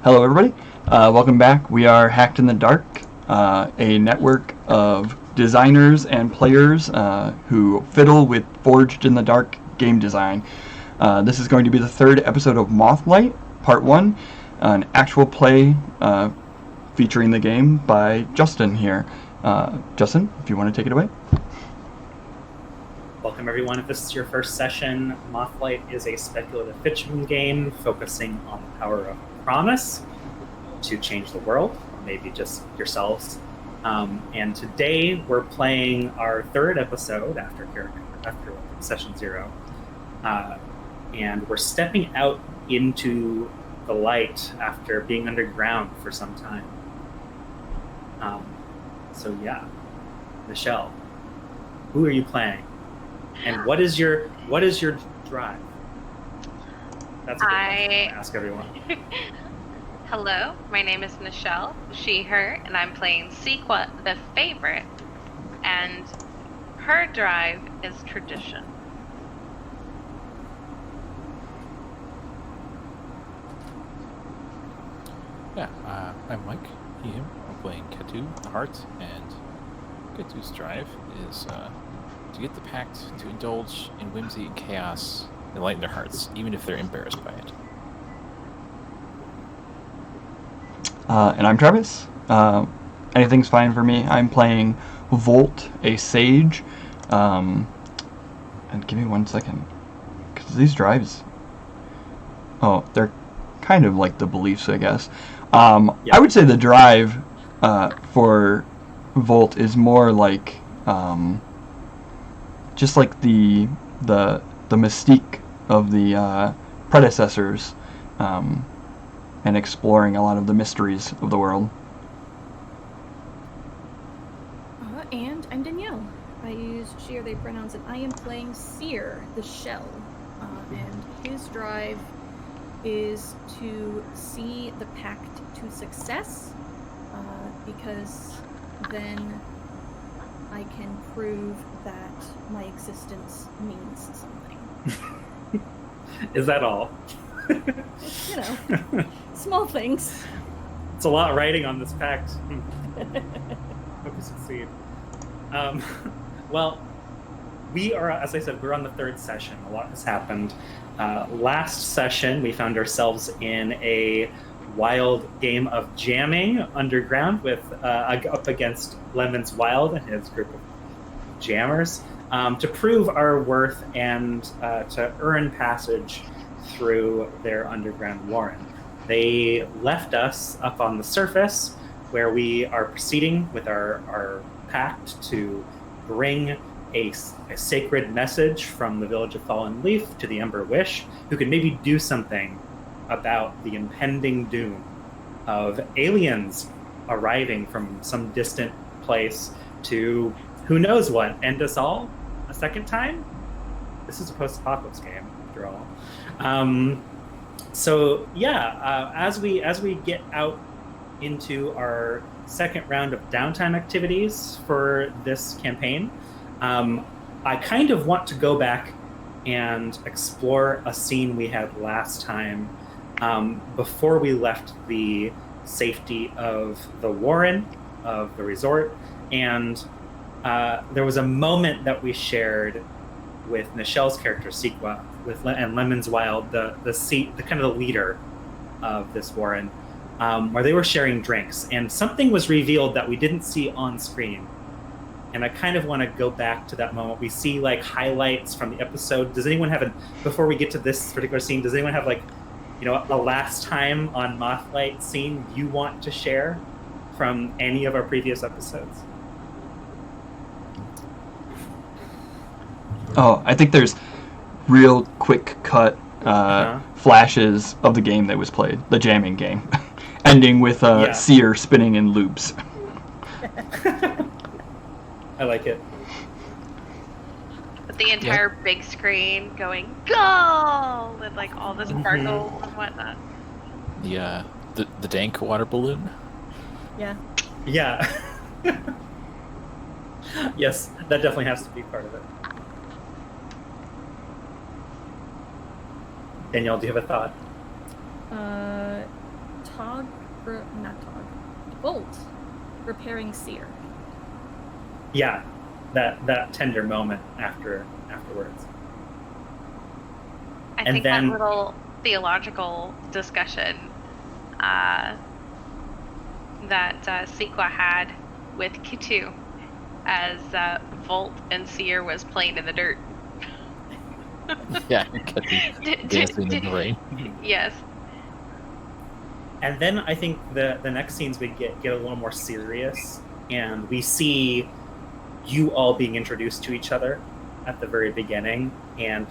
Hello, everybody. Welcome back. We are Hacked in the Dark, a network of designers and players who fiddle with Forged in the Dark game design. This is going to be the third episode of Moth-Light, Part 1, an actual play featuring the game by Justin here. Justin, if you want to take it away. Welcome everyone. If this is your first session, Moth-Light is a speculative fiction game focusing on the power of promise to change the world, or maybe just yourselves. And today we're playing our third episode after session 0. And we're stepping out into the light after being underground for some time. So yeah, Nychelle, who are you playing? And what is your drive? That's a good question to ask everyone. Hello, my name is Nychelle, she, her, and I'm playing Sequa, the favorite, and her drive is tradition. Yeah, I'm Mike, he, him. I'm playing Kettu, the heart, and Kettu's drive is to get the Pact to indulge in whimsy and chaos and lighten their hearts, even if they're embarrassed by it. And I'm Travis. Anything's fine for me. I'm playing Vholt, a sage. And give me 1 second. Because these drives... Oh, they're kind of like the beliefs, I guess. I would say the drive for Vholt is more like... just like the mystique of the predecessors, and exploring a lot of the mysteries of the world. And I'm Danielle. I use she or they pronouns, and I am playing T.S.E.E.R, the shell. And his drive is to see the Pact to success, because then I can prove that my existence means something. Is that all? You know, small things. It's a lot of writing on this pact. Hope you succeed. Well, we are, as I said, we're on the third session. A lot has happened. Last session, we found ourselves in a wild game of jamming underground with up against Lemon's Wild and his group of jammers to prove our worth and to earn passage through their underground warren. They left us up on the surface where we are proceeding with our pact to bring a sacred message from the village of Fallen Leaf to the Ember Wish, who could maybe do something about the impending doom of aliens arriving from some distant place to who knows what, end us all a second time? This is a post-apocalypse game, after all. As we get out into our second round of downtime activities for this campaign, I kind of want to go back and explore a scene we had last time before we left the safety of the warren, of the resort, and there was a moment that we shared with Nychelle's character Sequa and Lemon's Wild, the kind of the leader of this warren, where they were sharing drinks, and something was revealed that we didn't see on screen. And I kind of want to go back to that moment. We see like highlights from the episode. Does anyone have before we get to this particular scene, does anyone have a last time on Moth-Light scene you want to share from any of our previous episodes? Oh, I think there's real quick cut flashes of the game that was played, the jamming game, ending with T.S.E.E.R spinning in loops. I like it. With the entire big screen going, go! With like all the sparkles and whatnot. The dank water balloon? Yeah. Yeah. Yes, that definitely has to be part of it. Danielle, do you have a thought? Vholt repairing T.S.E.E.R. Yeah, that tender moment afterwards. I And think then- that little theological discussion that Sequa had with Kettu as Vholt and T.S.E.E.R was playing in the dirt. Yeah, Kettu dancing in the rain. Yes. And then I think the next scenes we get a little more serious, and we see you all being introduced to each other at the very beginning, and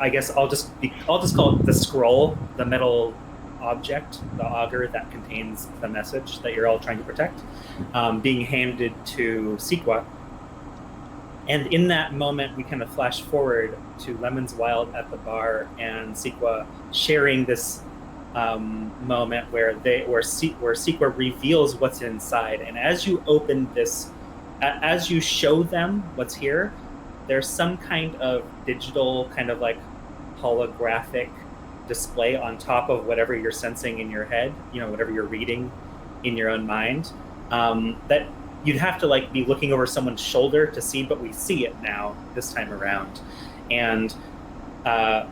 I guess I'll just call it the scroll, the metal object, the auger that contains the message that you're all trying to protect, being handed to Sequa. And in that moment, we kind of flash forward to Lemon's Wild at the bar and Sequa sharing this moment where Sequa reveals what's inside. And as you open this, as you show them what's here, there's some kind of digital, kind of like holographic display on top of whatever you're sensing in your head, whatever you're reading in your own mind, that you'd have to like be looking over someone's shoulder to see, but we see it now this time around. And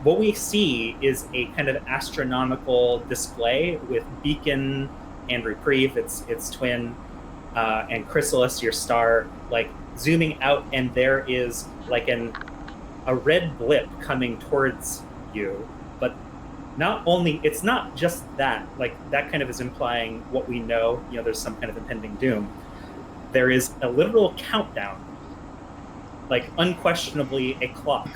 what we see is a kind of astronomical display with Beacon and Reprieve, its twin, and Chrysalis, your star, like zooming out, and there is like a red blip coming towards you. But it's not just that, like that kind of is implying what we know, there's some kind of impending doom. There is a literal countdown, like unquestionably a clock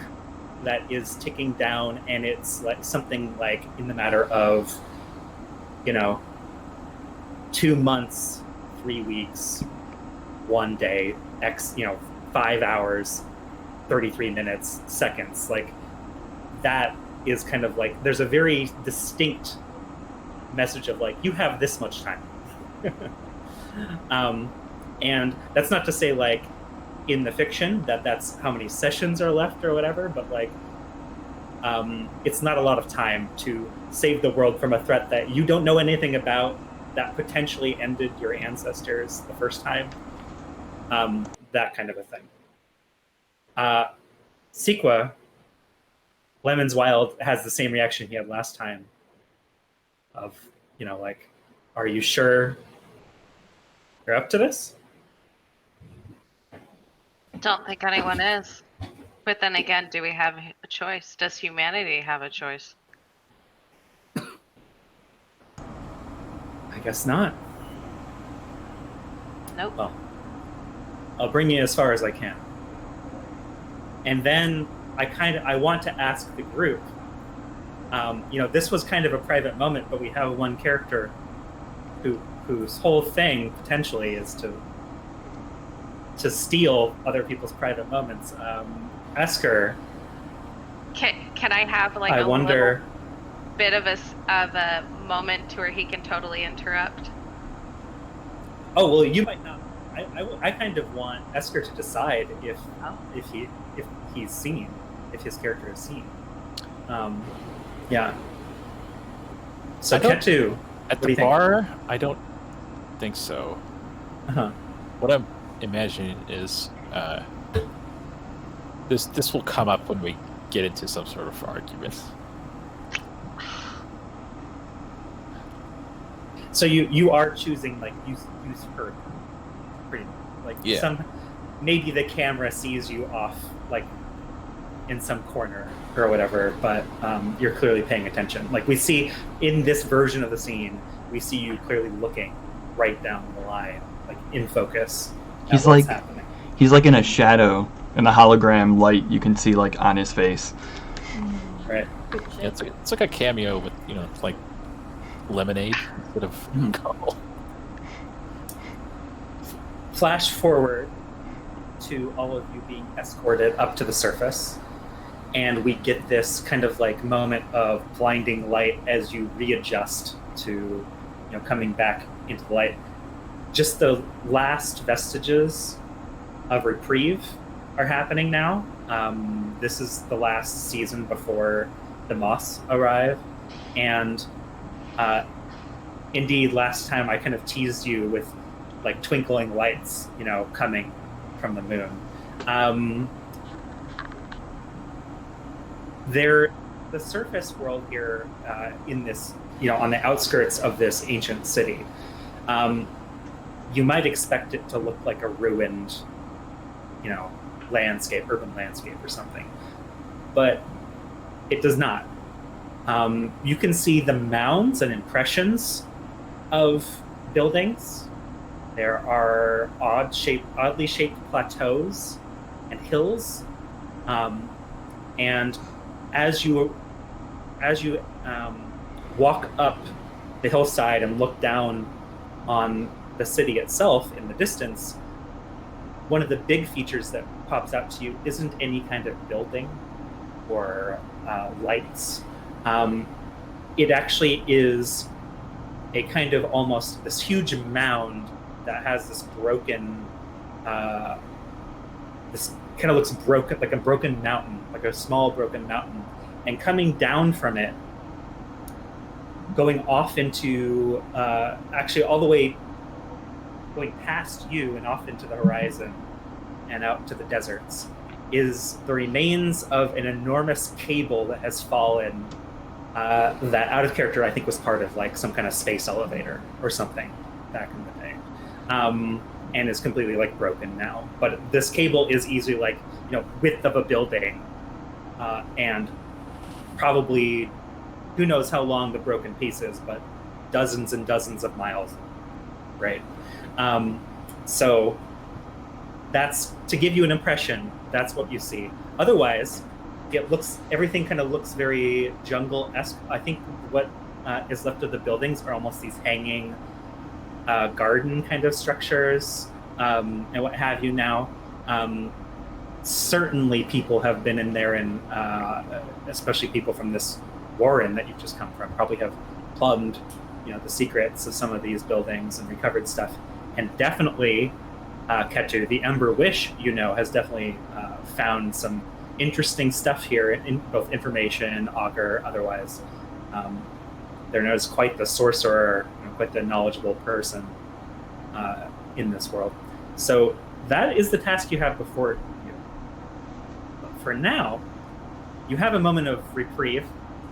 that is ticking down, and it's like something like in the matter of 2 months, 3 weeks, 1 day, 5 hours, 33 minutes, seconds. Like that is kind of like, there's a very distinct message of like, you have this much time. And that's not to say like in the fiction that's how many sessions are left or whatever, but like it's not a lot of time to save the world from a threat that you don't know anything about, that potentially ended your ancestors the first time. That kind of a thing. Sequa, Lemon's Wild, has the same reaction he had last time of, like, are you sure you're up to this? Don't think anyone is. But then again, do we have a choice? Does humanity have a choice? I guess not. Nope. Well, I'll bring you as far as I can. And then I want to ask the group, this was kind of a private moment, but we have one character whose whole thing potentially is to steal other people's private moments. Eskur. Can I have like I wonder. Little bit of a moment to where he can totally interrupt? Oh well, you might not. I kind of want Eskur to decide if he's seen, if his character is seen. Yeah. So Kettu, at the bar, I don't think so. Uh-huh. What I'm imagining is this will come up when we get into some sort of argument. So you are choosing like use her, pretty like maybe the camera sees you off like in some corner or whatever, but you're clearly paying attention. Like we see in this version of the scene, we see you clearly looking right down the line, like in focus. He's like happening. He's like in a shadow, in a hologram light you can see like on his face. Right. Yeah, it's like a cameo with like lemonade instead of coal. Flash forward to all of you being escorted up to the surface, and we get this kind of like moment of blinding light as you readjust to coming back into the light. Just the last vestiges of Reprieve are happening now. This is the last season before the Moths arrive, and indeed, last time I kind of teased you with like twinkling lights, coming from the moon. The surface world here in this, on the outskirts of this ancient city, you might expect it to look like a ruined, urban landscape or something, but it does not. You can see the mounds and impressions of buildings. There are oddly shaped plateaus and hills, and as you walk up the hillside and look down on the city itself in the distance, one of the big features that pops out to you isn't any kind of building or lights. It actually is a kind of almost this huge mound that has this broken, this kind of looks broken, like a broken mountain, like a small broken mountain. And coming down from it, going off into, actually all the way going past you and off into the horizon and out to the deserts, is the remains of an enormous cable that has fallen, that out of character I think was part of like some kind of space elevator or something back in the day, and is completely like broken now. But this cable is easily like width of a building, and probably who knows how long the broken piece is, but dozens and dozens of miles, right? So that's to give you an impression. That's what you see. Otherwise, everything kind of looks very jungle-esque. I think what is left of the buildings are almost these hanging garden kind of structures, and what have you now. Certainly people have been in there, and especially people from this warren that you've just come from probably have plumbed the secrets of some of these buildings and recovered stuff. And definitely Kettu, the Ember Wish, has definitely found some interesting stuff here in both information, augur, otherwise. They're known as quite the sorcerer, quite the knowledgeable person in this world. So that is the task you have before you. But for now, you have a moment of reprieve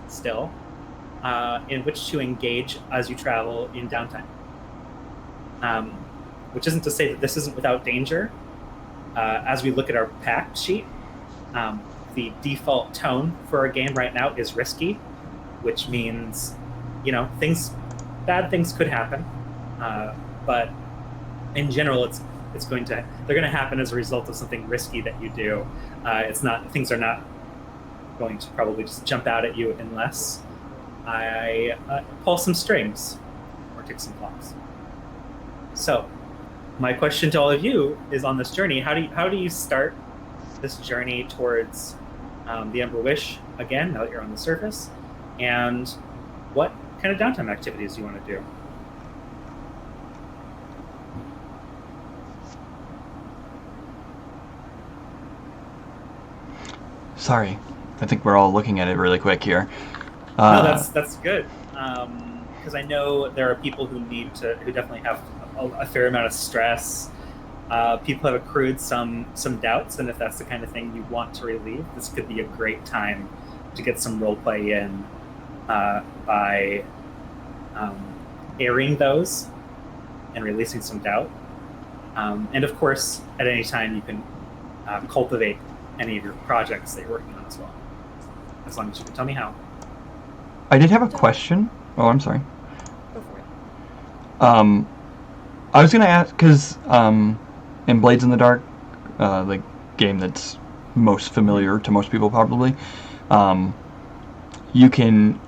still, in which to engage as you travel in downtime. Which isn't to say that this isn't without danger. As we look at our Pact sheet, the default tone for our game right now is risky, which means, bad things could happen. But in general, they're going to happen as a result of something risky that you do. Things are not going to probably just jump out at you unless I pull some strings or tick some clocks. So, my question to all of you is, on this journey, how do you start this journey towards the Ember Wish again, now that you're on the surface? And what kind of downtime activities do you want to do? Sorry, I think we're all looking at it really quick here. No, that's good. Because I know there are people who definitely have a fair amount of stress. People have accrued some doubts, and if that's the kind of thing you want to relieve, this could be a great time to get some roleplay in by airing those and releasing some doubt. And of course, at any time you can cultivate any of your projects that you're working on as well, as long as you can tell me how. I did have a question. Oh, I'm sorry. Go for it. I was going to ask, because in Blades in the Dark, the game that's most familiar to most people probably, you can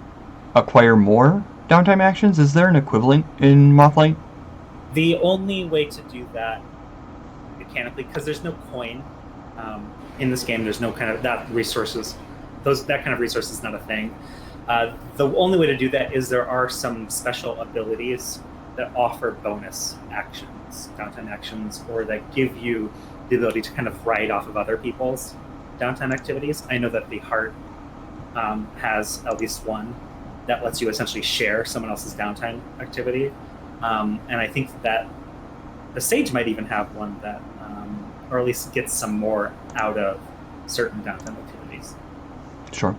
acquire more downtime actions. Is there an equivalent in Moth-Light? The only way to do that mechanically, because there's no coin in this game, there's no kind of that resources. That kind of resource is not a thing. The only way to do that is there are some special abilities that offer bonus actions, downtime actions, or that give you the ability to kind of ride off of other people's downtime activities. I know that the Heart has at least one that lets you essentially share someone else's downtime activity. And I think that the sage might even have one that, or at least gets some more out of certain downtime activities. Sure.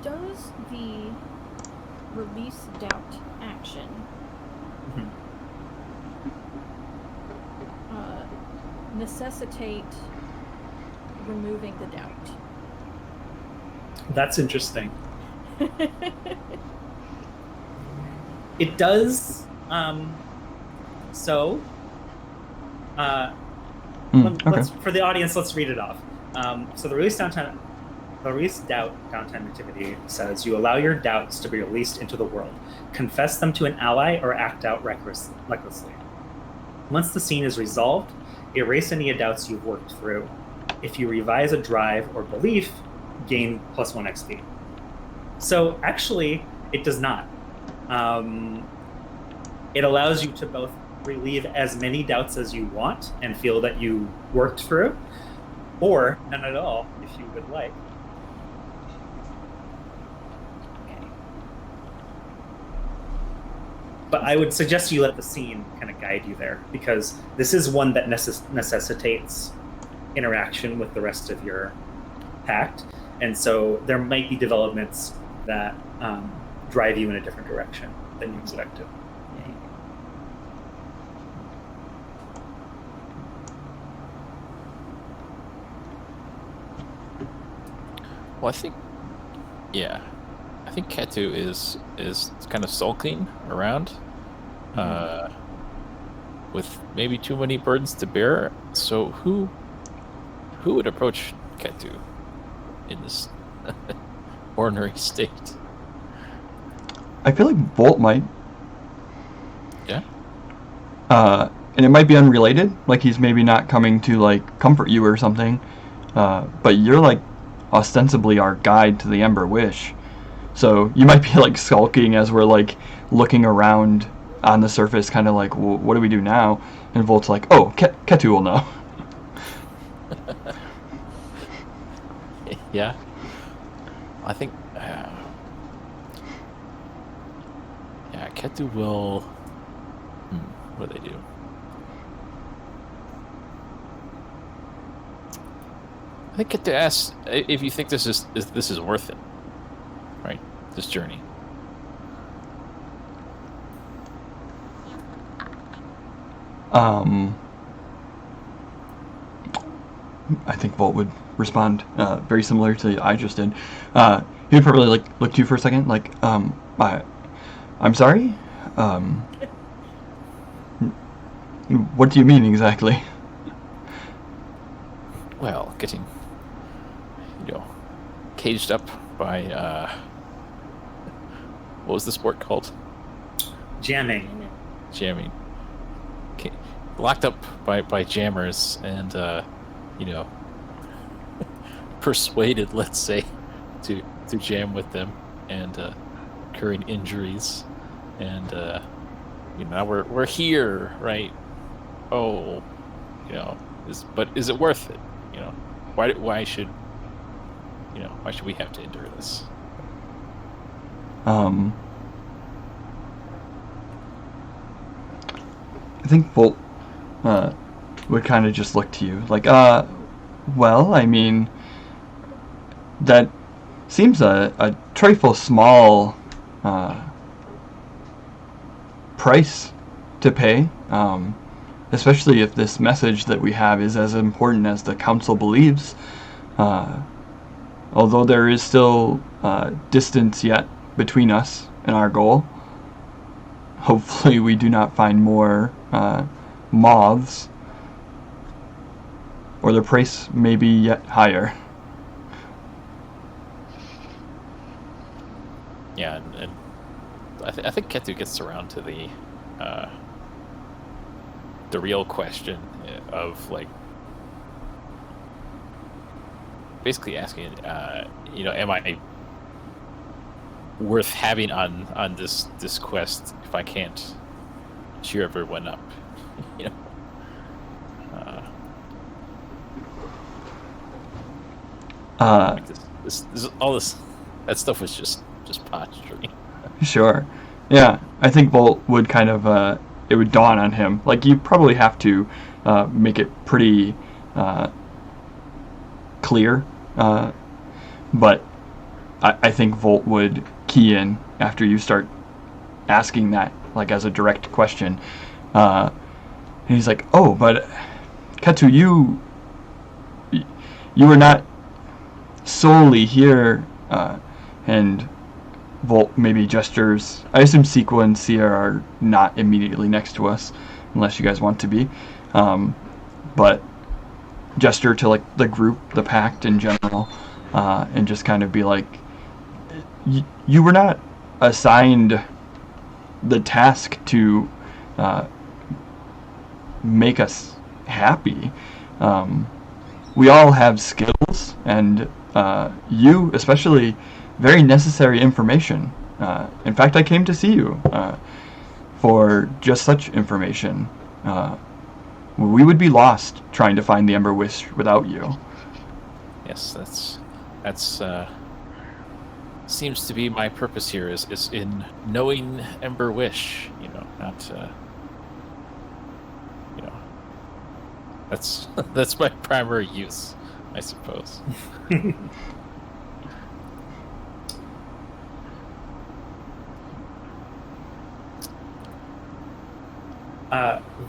Does the release doubt action necessitate removing the doubt? That's interesting. It does. Let's, for the audience, let's read it off. So the release doubt downtime activity says you allow your doubts to be released into the world. Confess them to an ally or act out recklessly. Once the scene is resolved, erase any doubts you've worked through. If you revise a drive or belief, gain +1 XP. So actually, it does not. It allows you to both relieve as many doubts as you want and feel that you worked through, or none at all if you would like. Okay. But I would suggest you let the scene kind of guide you there, because this is one that necessitates interaction with the rest of your pact, and so there might be developments that drive you in a different direction than you expected. Well, I think Kettu is kind of sulking around, with maybe too many burdens to bear. So who would approach Kettu in this ordinary state? I feel like Vholt might. Yeah. And it might be unrelated, like he's maybe not coming to like comfort you or something, but you're like ostensibly our guide to the Ember Wish, so you might be like sulking as we're like looking around on the surface, kind of like, well, what do we do now? And Volt's like, oh, Kettu will know. Yeah, I think Kettu will. What do they do? I think Kettu asks if you think this is worth it, right? This journey. I think Vholt would respond very similar to I just did. He would probably like look to you for a second, like, I'm sorry? What do you mean exactly? Well, getting, caged up by, what was the sport called? Jamming. Jamming. Locked up by jammers and, persuaded, let's say, to jam with them and incurring injuries. And, now we're here, right? Oh, but is it worth it? Why should we have to endure this? I think Vholt would kind of just look to you like, well, I mean, that seems a trifle small price to pay, especially if this message that we have is as important as the council believes. Although there is still distance yet between us and our goal, hopefully we do not find more moths, or the price may be yet higher. Yeah, and I think Kettu gets around to the real question of, like, basically asking, am I worth having on this quest if I can't cheer everyone up? Uh, Like all this, that stuff was just posturing. Sure. Yeah, I think Volt would kind of, it would dawn on him. Like, you probably have to make it pretty clear, but I think Volt would key in after you start asking that, like, as a direct question. And he's like, oh, but Kettu, you were not solely here, and Vholt maybe gestures. I assume Sequa and T.S.E.E.R are not immediately next to us, unless you guys want to be. But gesture to like the group, the Pact in general, and just kind of be like, you were not assigned the task to make us happy. We all have skills, and you especially, very necessary information. In fact, I came to see you for just such information. We would be lost trying to find the Ember Wish without you. Yes, that's seems to be my purpose here is in knowing Ember Wish. You know, not you know. That's my primary use, I suppose.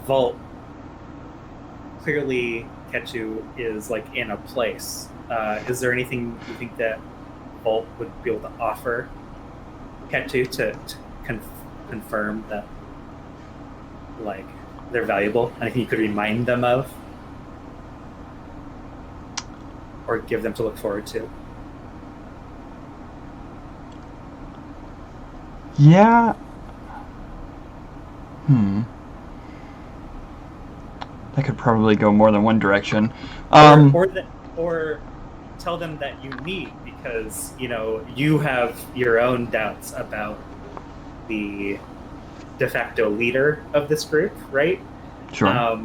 Vholt, clearly Kettu is like in a place. Is there anything you think that Vholt would be able to offer Kettu to confirm that like they're valuable? Anything you could remind them of? Or give them to look forward to? Yeah. That could probably go more than one direction. Or tell them that you need, because you have your own doubts about the de facto leader of this group, right? Sure.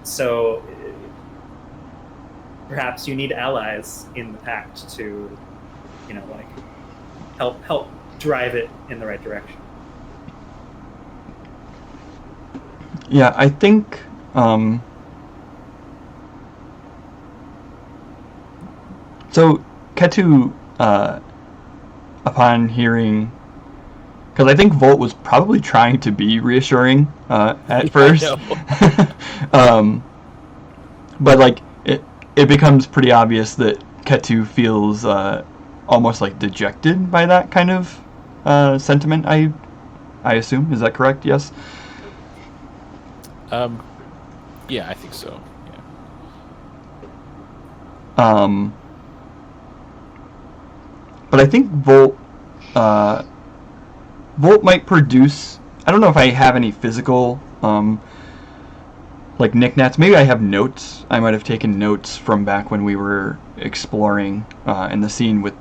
So perhaps you need allies in the Pact to, help drive it in the right direction. Yeah, I think so Kettu, upon hearing, because I think Vholt was probably trying to be reassuring at first, but like it becomes pretty obvious that Kettu feels almost like dejected by that kind of sentiment. I assume, is that correct? Yes. Yeah, I think so. Yeah. But I think Vholt might produce. I don't know if I have any physical like knickknacks. Maybe I have notes. I might have taken notes from back when we were exploring in the scene with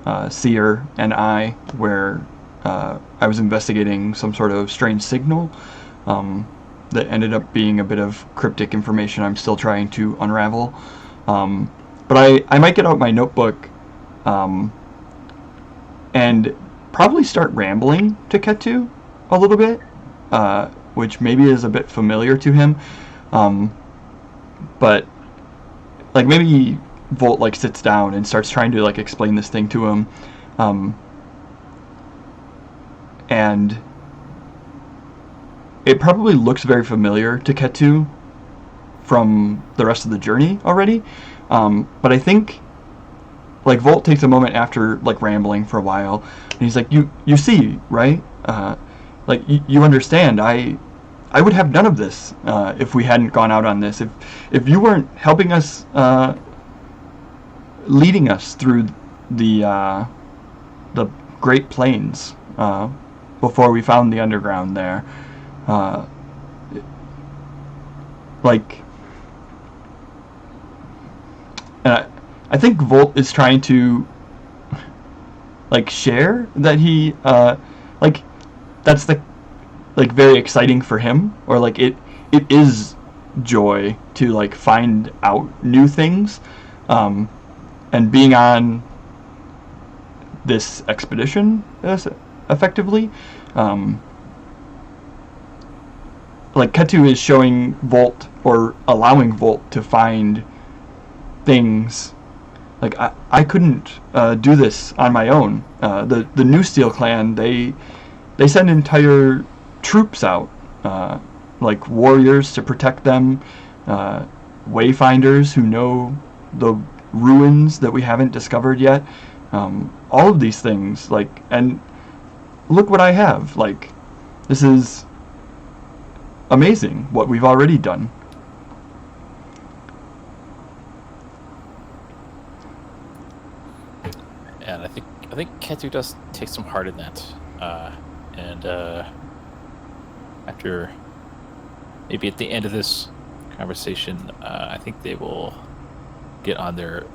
T.S.E.E.R and I, where I was investigating some sort of strange signal that ended up being a bit of cryptic information I'm still trying to unravel. But I might get out my notebook and probably start rambling to Kettu a little bit, which maybe is a bit familiar to him. But like maybe Vholt like sits down and starts trying to like explain this thing to him, and it probably looks very familiar to Kettu from the rest of the journey already. But I think like Vholt takes a moment after like rambling for a while, and he's like, you see, right? Like you understand. I would have none of this if we hadn't gone out on this. If you weren't helping us, leading us through the Great Plains before we found the underground there. I think Vholt is trying to like share that he like that's the like very exciting for him, or like it is joy to like find out new things, and being on this expedition, effectively, like Kettu is showing Vholt, or allowing Vholt to find things. Like I couldn't do this on my own. The New Steel clan, they send entire troops out, like warriors to protect them, wayfinders who know the ruins that we haven't discovered yet. All of these things, like, and look what I have. Like, this is amazing what we've already done. And I think Kettu does take some heart in that. And after maybe at the end of this conversation, I think they will get on their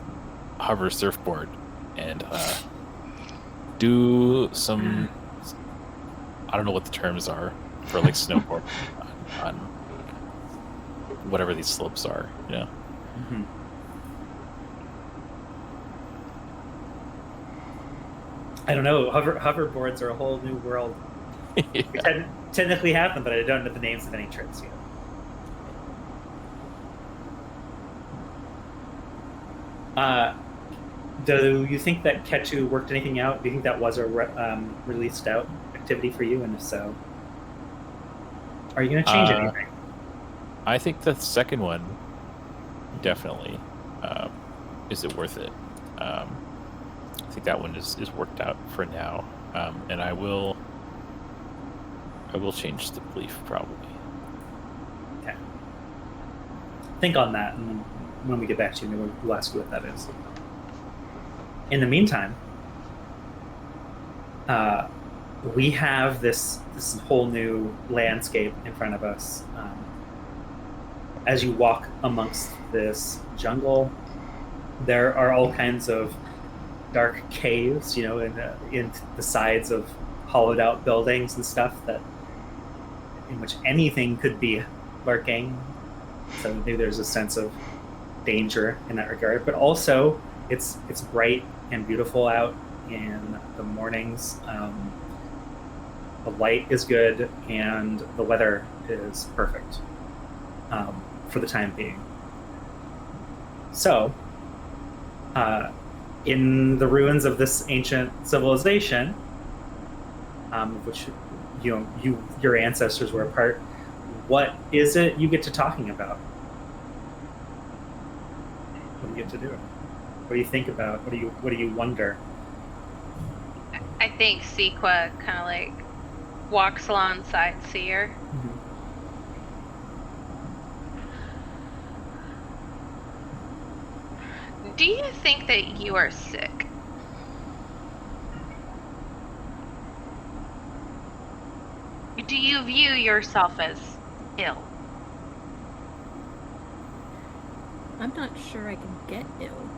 hover surfboard and do some, I don't know what the terms are for like snowboard on whatever these slopes are, you know. Mm-hmm. I don't know. Hoverboards are a whole new world. Yeah. We technically have them, but I don't know the names of any trips yet. Do you think that Kettu worked anything out? Do you think that was a released out activity for you? And if so, are you going to change anything? I think the second one definitely. Is it worth it? I think that one is worked out for now, and I will change the belief probably. Okay. Think on that, and then when we get back to you, maybe we'll ask you what that is. In the meantime, we have this whole new landscape in front of us. As you walk amongst this jungle, there are all kinds of dark caves, in the sides of hollowed out buildings and stuff in which anything could be lurking. So maybe there's a sense of danger in that regard, but also it's bright and beautiful out in the mornings. The light is good and the weather is perfect for the time being. So, in the ruins of this ancient civilization, which your ancestors were a part, what is it you get to talking about? What do you get to do? What do you think about? What do you wonder? I think Sequa kind of like walks alongside T.S.E.E.R. Mm-hmm. Do you think that you are sick? Do you view yourself as ill? I'm not sure I can get ill.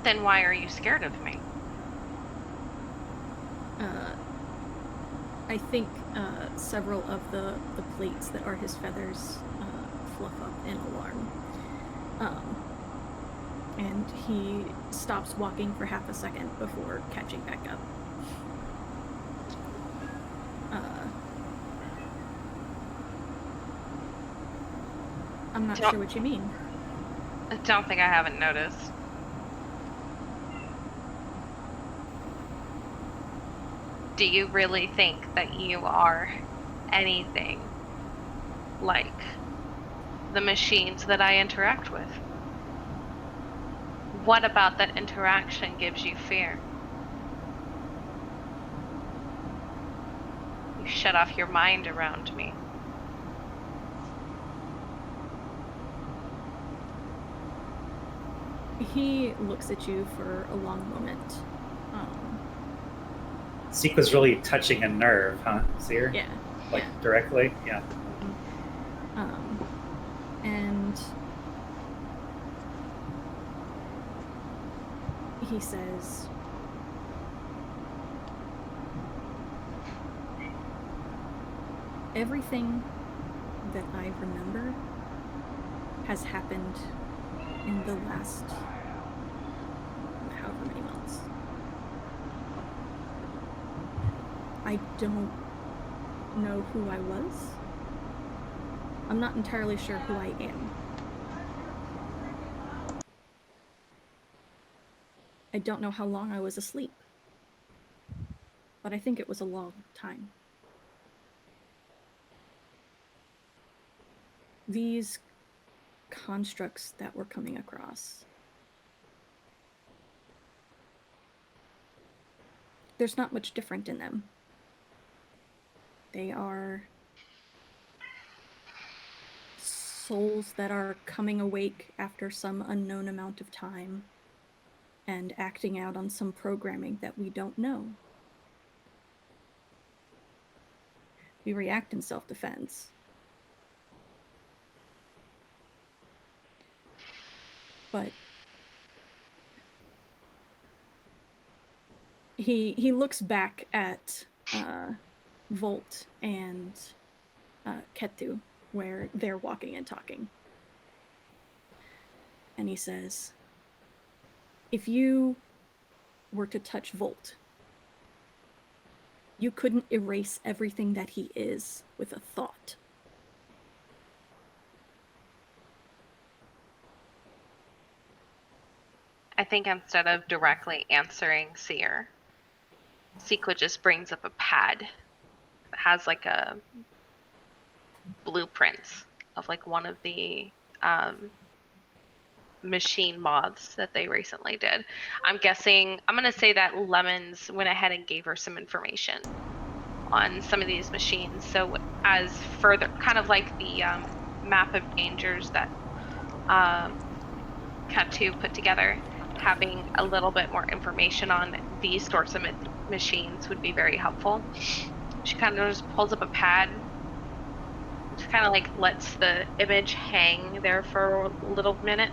Then why are you scared of me? I think several of the plates that are his feathers fluff up in alarm. And he stops walking for half a second before catching back up. I'm not sure what you mean. I don't think I haven't noticed. Do you really think that you are anything like the machines that I interact with? What about that interaction gives you fear? You shut off your mind around me. He looks at you for a long moment. Sequa's really touching a nerve, huh, Seer? Yeah. Like, directly? Yeah. And he says, everything that I remember has happened in the last I don't know who I was. I'm not entirely sure who I am. I don't know how long I was asleep, but I think it was a long time. These constructs that we're coming across, there's not much different in them. They are souls that are coming awake after some unknown amount of time and acting out on some programming that we don't know. We react in self-defense. But he looks back at Vholt and Kettu, where they're walking and talking. And he says, if you were to touch Vholt, you couldn't erase everything that he is with a thought. I think instead of directly answering Seer, Sequa just brings up a pad that has like a blueprint of like one of the machine moths that they recently did. I'm gonna say that Lemons went ahead and gave her some information on some of these machines. So as further, kind of like the map of dangers that Kettu put together, having a little bit more information on these sorts of machines would be very helpful. She kind of just pulls up a pad, just kind of like lets the image hang there for a little minute.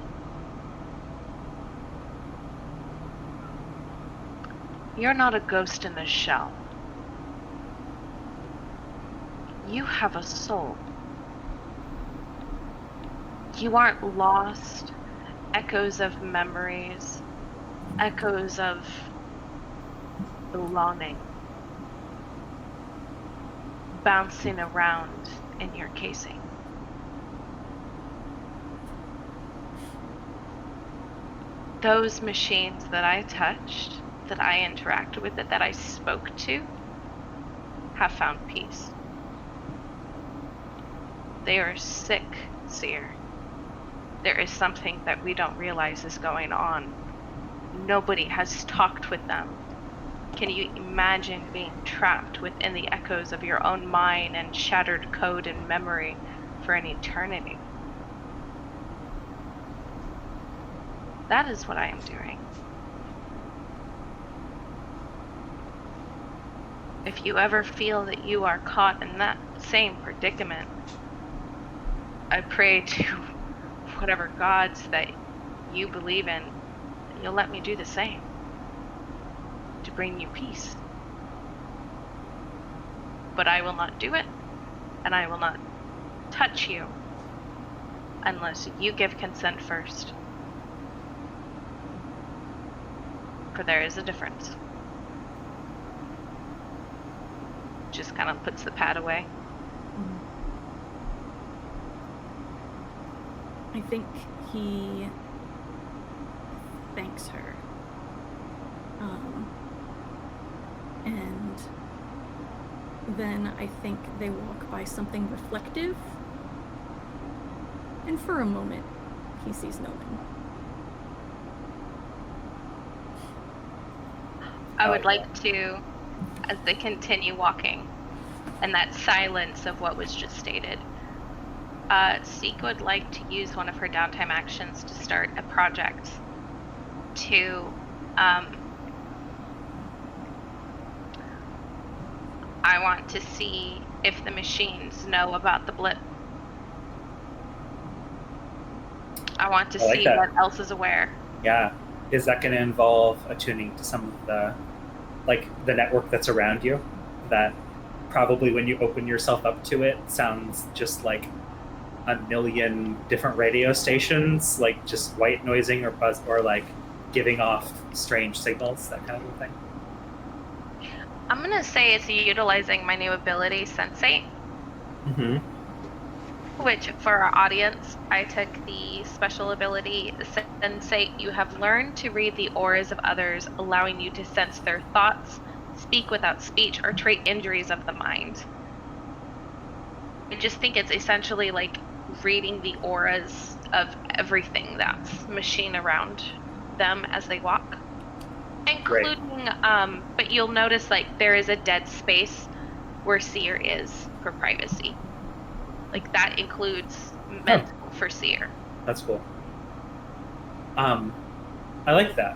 You're not a ghost in a shell. You have a soul. You aren't lost. Echoes of memories, echoes of belonging, bouncing around in your casing. Those machines that I touched, that I interacted with, that I spoke to, have found peace. They are sick, Seer. There is something that we don't realize is going on. Nobody has talked with them. Can you imagine being trapped within the echoes of your own mind and shattered code and memory for an eternity? That is what I am doing. If you ever feel that you are caught in that same predicament, I pray to whatever gods that you believe in, you'll let me do the same to bring you peace. But I will not do it, and I will not touch you unless you give consent first. For there is a difference. Just kind of puts the pad away. I think he thanks her. And then I think they walk by something reflective. And for a moment, he sees no one. I would like to, as they continue walking, and that silence of what was just stated, Sequa would like to use one of her downtime actions to start a project to, I want to see if the machines know about the blip. I want to see what else is aware. Yeah. Is that going to involve attuning to some of the, like, the network that's around you? That probably when you open yourself up to it sounds just like a million different radio stations, like just white noising or buzz, or like giving off strange signals, that kind of thing. I'm gonna say it's utilizing my new ability, Sensate, Mm-hmm. which for our audience, I took the special ability, Sensate. You have learned to read the auras of others, allowing you to sense their thoughts, speak without speech, or treat injuries of the mind. I just think it's essentially like reading the auras of everything that's machine around them as they walk. Including, but you'll notice like there is a dead space where Seer is for privacy. Like that includes mental for Seer. That's cool. I like that.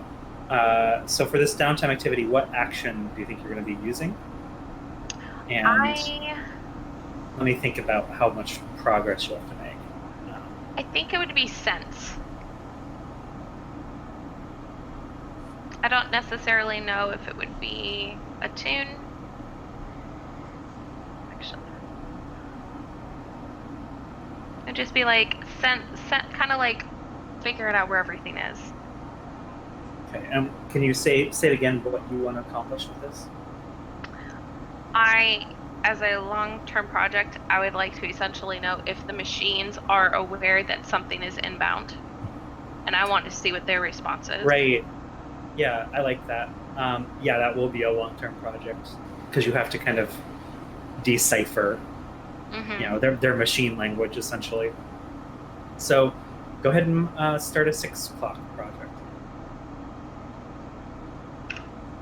So for this downtime activity, what action do you think you're going to be using? And let me think about how much progress you'll have to make. I think it would be sense. I don't necessarily know if it would be attune. Actually, it'd just be like kind of like figuring out where everything is. Okay. Can you say it again? What you want to accomplish with this? As a long-term project, I would like to essentially know if the machines are aware that something is inbound, and I want to see what their response is. Right. Yeah, I like that. Yeah, that will be a long-term project because you have to kind of decipher, their machine language essentially. So, go ahead and start a 6 o'clock project.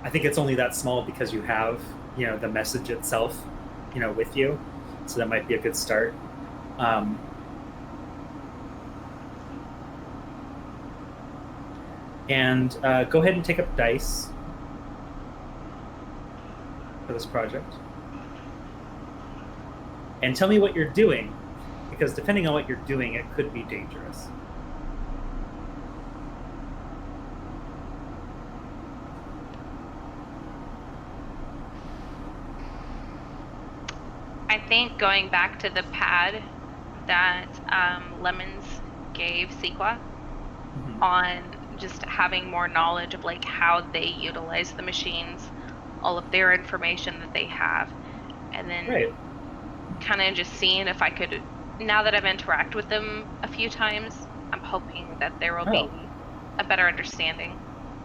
I think it's only that small because you have, the message itself, with you. So that might be a good start. And go ahead and take up dice for this project. And tell me what you're doing, because depending on what you're doing, it could be dangerous. I think going back to the pad that Lemons gave Sequa on just having more knowledge of like how they utilize the machines, all of their information that they have, and then kind of just seeing if I could, now that I've interacted with them a few times, I'm hoping that there will be a better understanding.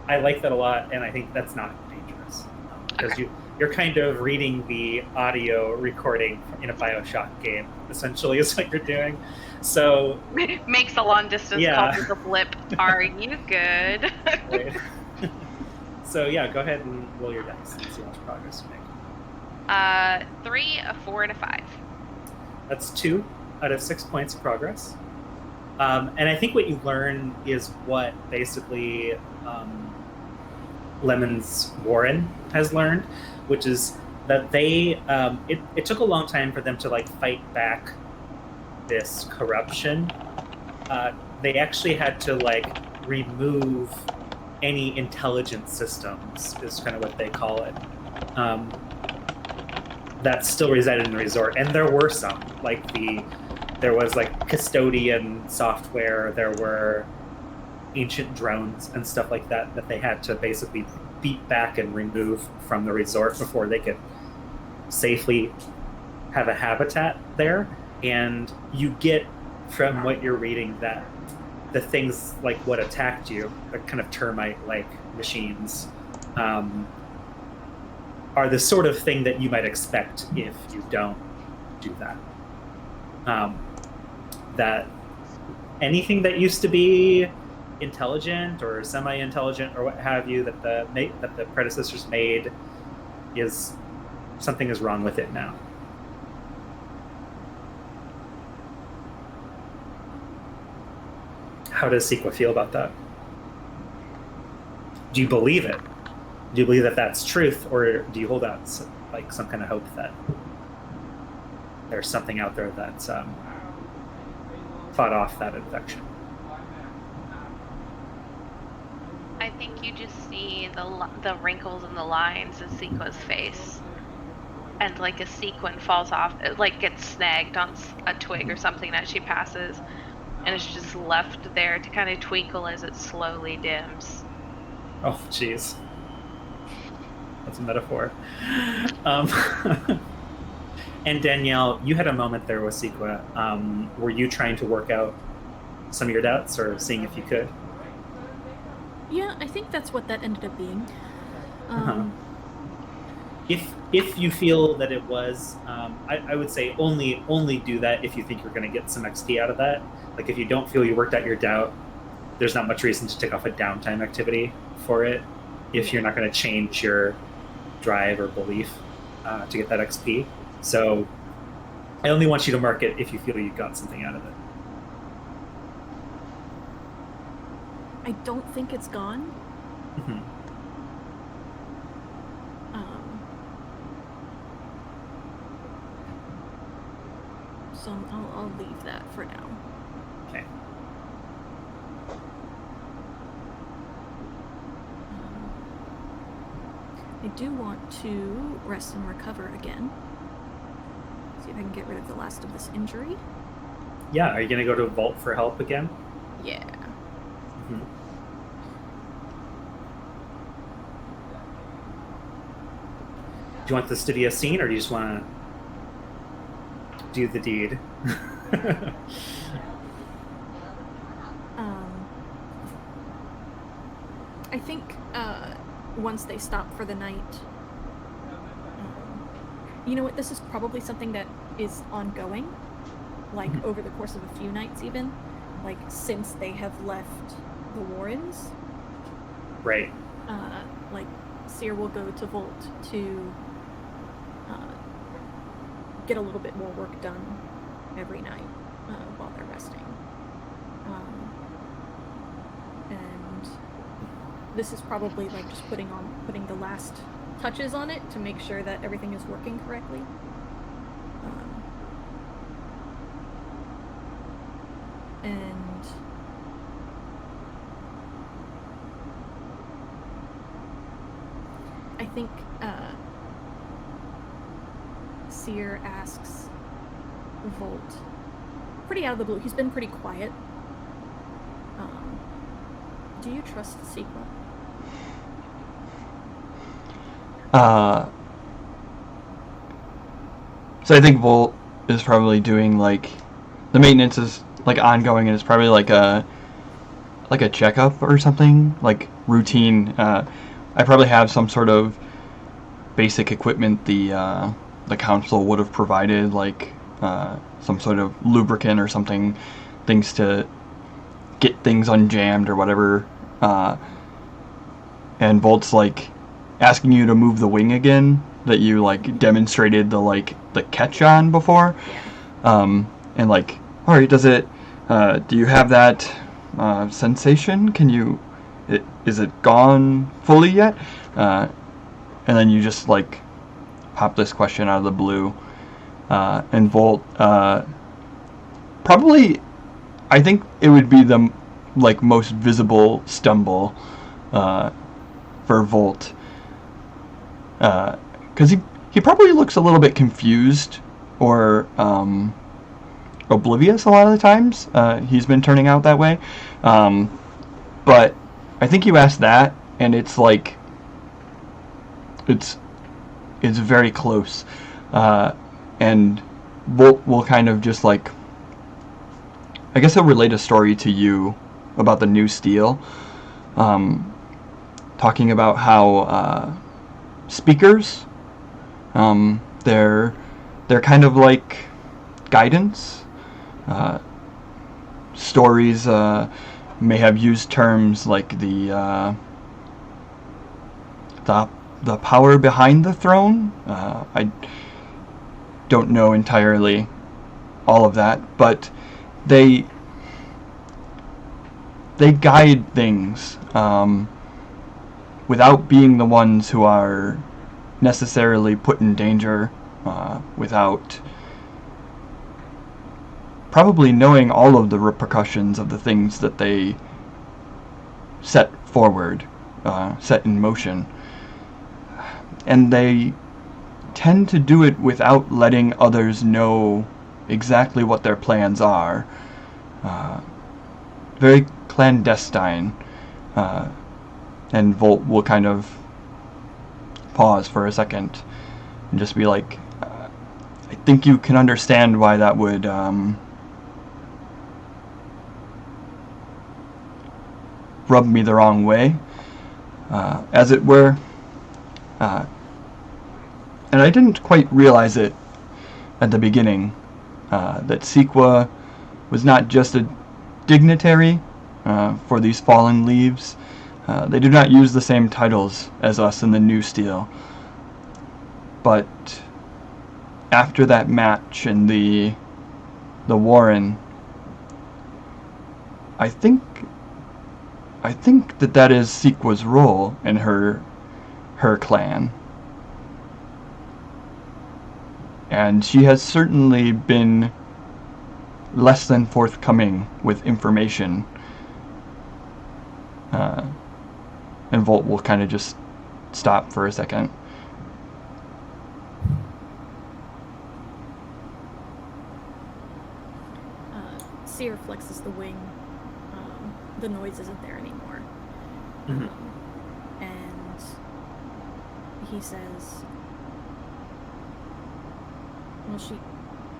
I like that a lot, and I think that's not dangerous because you're kind of reading the audio recording in a BioShock game, essentially, is what you're doing. So makes a long distance call with a blip. Are you good? Right. So yeah, go ahead and roll your dice and see how much progress you make. 3, a 4, and a 5. That's 2 out of 6 points of progress. And I think what you learn is what basically Lemon's Warren has learned, which is that they it took a long time for them to like fight back this corruption. They actually had to like remove any intelligence systems, is kind of what they call it, that still resided in the resort. And there were some, like there was like custodian software, there were ancient drones and stuff like that that they had to basically beat back and remove from the resort before they could safely have a habitat there. And you get from what you're reading that the things like what attacked you, the kind of termite-like machines, are the sort of thing that you might expect if you don't do that. That anything that used to be intelligent or semi-intelligent or what have you that the predecessors made, is something is wrong with it now. How does Sequa feel about that? Do you believe it? Do you believe that that's truth, or do you hold out like some kind of hope that there's something out there that's fought off that infection? I think you just see the wrinkles and the lines in Sequa's face, and like a sequin falls off, it like gets snagged on a twig or something that she passes, and it's just left there to kind of twinkle as it slowly dims. Oh, jeez. That's a metaphor. And Danielle, you had a moment there with Sequa. Were you trying to work out some of your doubts or seeing if you could? Yeah, I think that's what that ended up being. If you feel that it was, I would say only do that if you think you're going to get some XP out of that. Like if you don't feel you worked out your doubt, there's not much reason to tick off a downtime activity for it if you're not going to change your drive or belief to get that XP. So I only want you to mark it if you feel you got something out of it. I don't think it's gone. Mm-hmm. So I'll leave that for now. Okay. I do want to rest and recover again. See if I can get rid of the last of this injury. Yeah, are you going to go to Vholt for help again? Yeah. Mm-hmm. Do you want this to be a scene, or do you just want to do the deed? I think once they stop for the night, you know what, this is probably something that is ongoing, like over the course of a few nights even, like since they have left the Warrens. Right. Like T.S.E.E.R will go to Vholt to get a little bit more work done every night while they're resting. And this is probably like just putting the last touches on it to make sure that everything is working correctly. And I think T.S.E.E.R asks Vholt, pretty out of the blue, he's been pretty quiet. Do you trust Sequa? So I think Vholt is probably doing like the maintenance is like ongoing, and it's probably like a checkup or something, like routine. I probably have some sort of basic equipment the council would have provided, like some sort of lubricant or something, things to get things unjammed or whatever. And Volt's like asking you to move the wing again that you like demonstrated the catch on before. Yeah. And like, all right, does it? Do you have that sensation? Is it gone fully yet? And then you just like pop this question out of the blue, and Vholt probably, I think it would be the like most visible stumble for Vholt, because he probably looks a little bit confused or oblivious a lot of the times. He's been turning out that way, but I think you asked that, and it's like it's very close, and Vholt will kind of just like, I guess he'll relate a story to you about the new steel, talking about how speakers, they're kind of like guidance. Stories may have used terms like the power behind the throne. I don't know entirely all of that, but they guide things without being the ones who are necessarily put in danger, without probably knowing all of the repercussions of the things that they set forward, set in motion. And they tend to do it without letting others know exactly what their plans are. Very clandestine. And Vholt will kind of pause for a second and just be like, I think you can understand why that would rub me the wrong way, as it were. And I didn't quite realize it at the beginning, that Sequa was not just a dignitary for these fallen leaves. They do not use the same titles as us in the New Steel. But after that match in the Warren, I think that is Sequa's role in her clan. And she has certainly been less than forthcoming with information. And Vholt will kind of just stop for a second. Seer flexes the wing. The noise isn't there anymore. And he says, well, she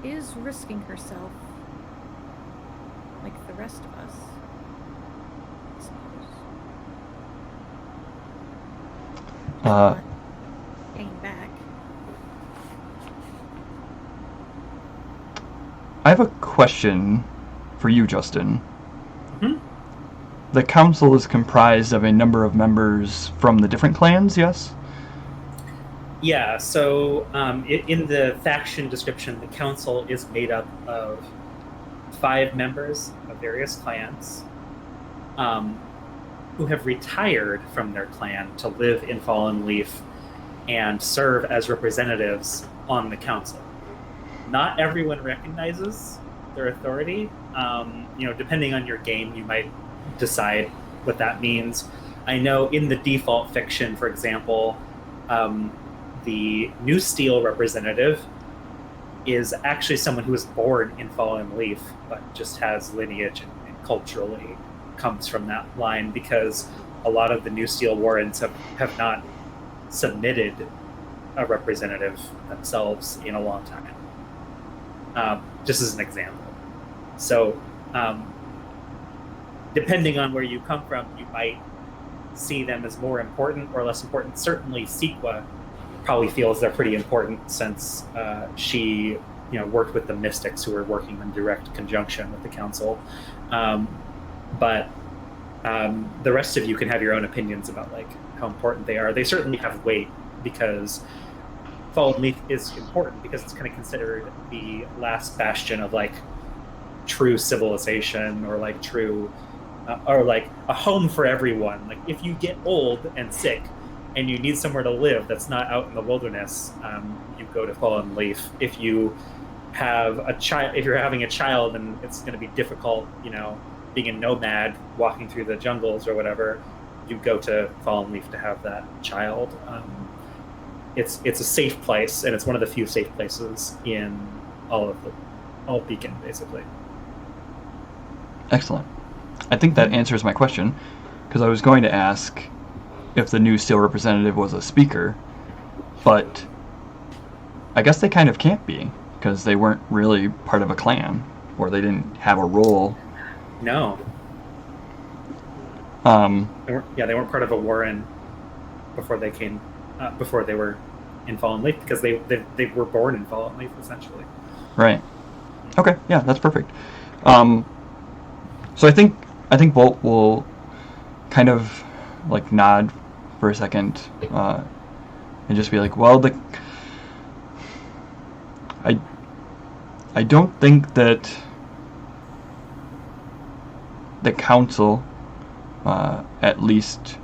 is risking herself like the rest of us, I suppose. Not hanging back. I have a question for you, Justin. Mm-hmm. The council is comprised of a number of members from the different clans, yes? Yeah, so in the faction description, the council is made up of 5 members of various clans who have retired from their clan to live in Fallen Leaf and serve as representatives on the council. Not everyone recognizes their authority. Depending on your game, you might decide what that means. I know in the default fiction, for example, the New Steel representative is actually someone who was born in Fallen Leaf, but just has lineage and culturally comes from that line, because a lot of the New Steel Warrens have not submitted a representative themselves in a long time. Just as an example. So, depending on where you come from, you might see them as more important or less important. Certainly, Sequa probably feels they're pretty important, since she, worked with the mystics who were working in direct conjunction with the council. But the rest of you can have your own opinions about how important they are. They certainly have weight, because Fallen Leaf is important because it's kind of considered the last bastion of true civilization, or true or a home for everyone. If you get old and sick and you need somewhere to live that's not out in the wilderness, you go to Fallen Leaf. If you have a child, if you're having a child and it's going to be difficult, being a nomad, walking through the jungles or whatever, you go to Fallen Leaf to have that child. It's a safe place, and it's one of the few safe places in all Beacon, basically. Excellent. I think that answers my question, because I was going to ask if the New Steel representative was a speaker, but I guess they kind of can't be, because they weren't really part of a clan, or they didn't have a role. No. They weren't part of a Warren before they came, before they were in Fallen Leaf, because they were born in Fallen Leaf, essentially. Right. Okay. Yeah, that's perfect. So I think Vholt will kind of nod for a second, and just be like, well, I don't think that the council, at least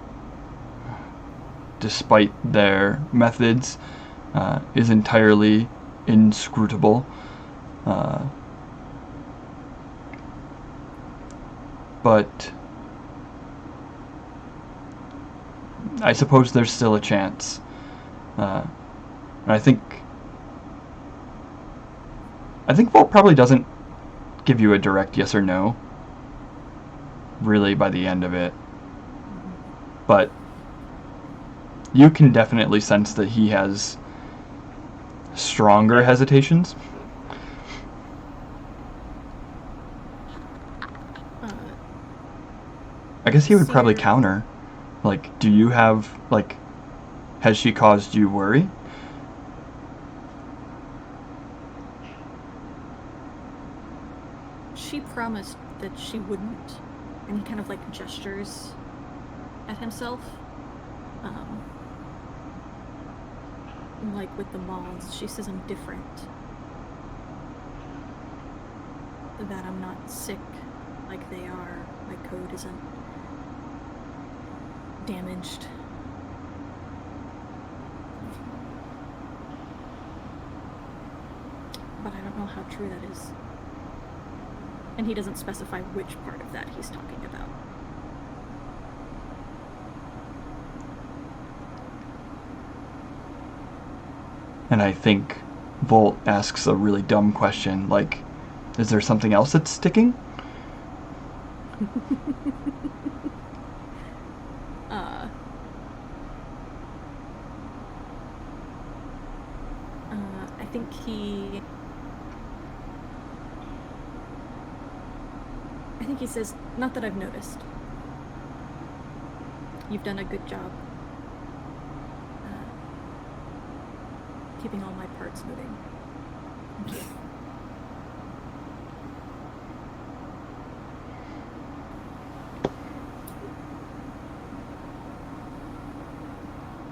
despite their methods, is entirely inscrutable. But I suppose there's still a chance. And I think Vholt probably doesn't give you a direct yes or no, really, by the end of it. But you can definitely sense that he has stronger hesitations. I guess he would probably Seer- counter. Like, do you have, like, has she caused you worry? She promised that she wouldn't, and he kind of like gestures at himself. Like with the moths, she says I'm different. That I'm not sick like they are. My code isn't damaged. But I don't know how true that is. And he doesn't specify which part of that he's talking about. And I think Vholt asks a really dumb question, like, is there something else that's sticking? I think he says, not that I've noticed. You've done a good job keeping all my parts moving. Thank you.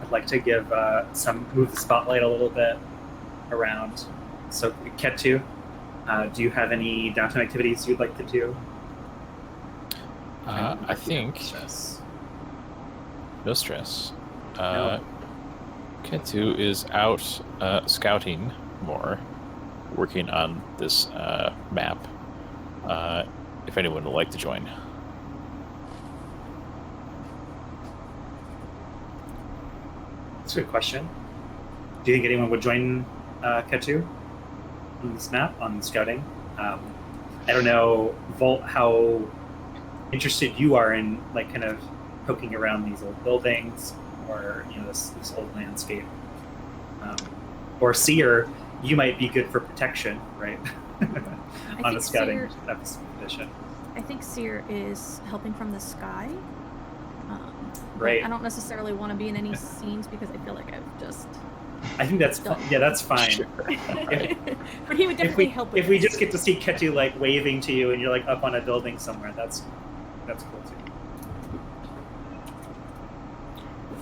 I'd like to give move the spotlight a little bit around. So, Kettu, do you have any downtime activities you'd like to do? I think no stress. No. Kettu is out scouting more, working on this map. If anyone would like to join. That's a good question. Do you think anyone would join Kettu on this map, on scouting? I don't know, Vholt, how interested you are in, like, kind of poking around these old buildings, or this old landscape. Or Seer, you might be good for protection, right? On a scouting expedition. I think Seer is helping from the sky. Right. I don't necessarily want to be in any scenes because I feel like I've just. I think that's that's fine. Sure. But he would definitely help. If we just get to see Kettu like waving to you and you're like up on a building somewhere, that's cool too.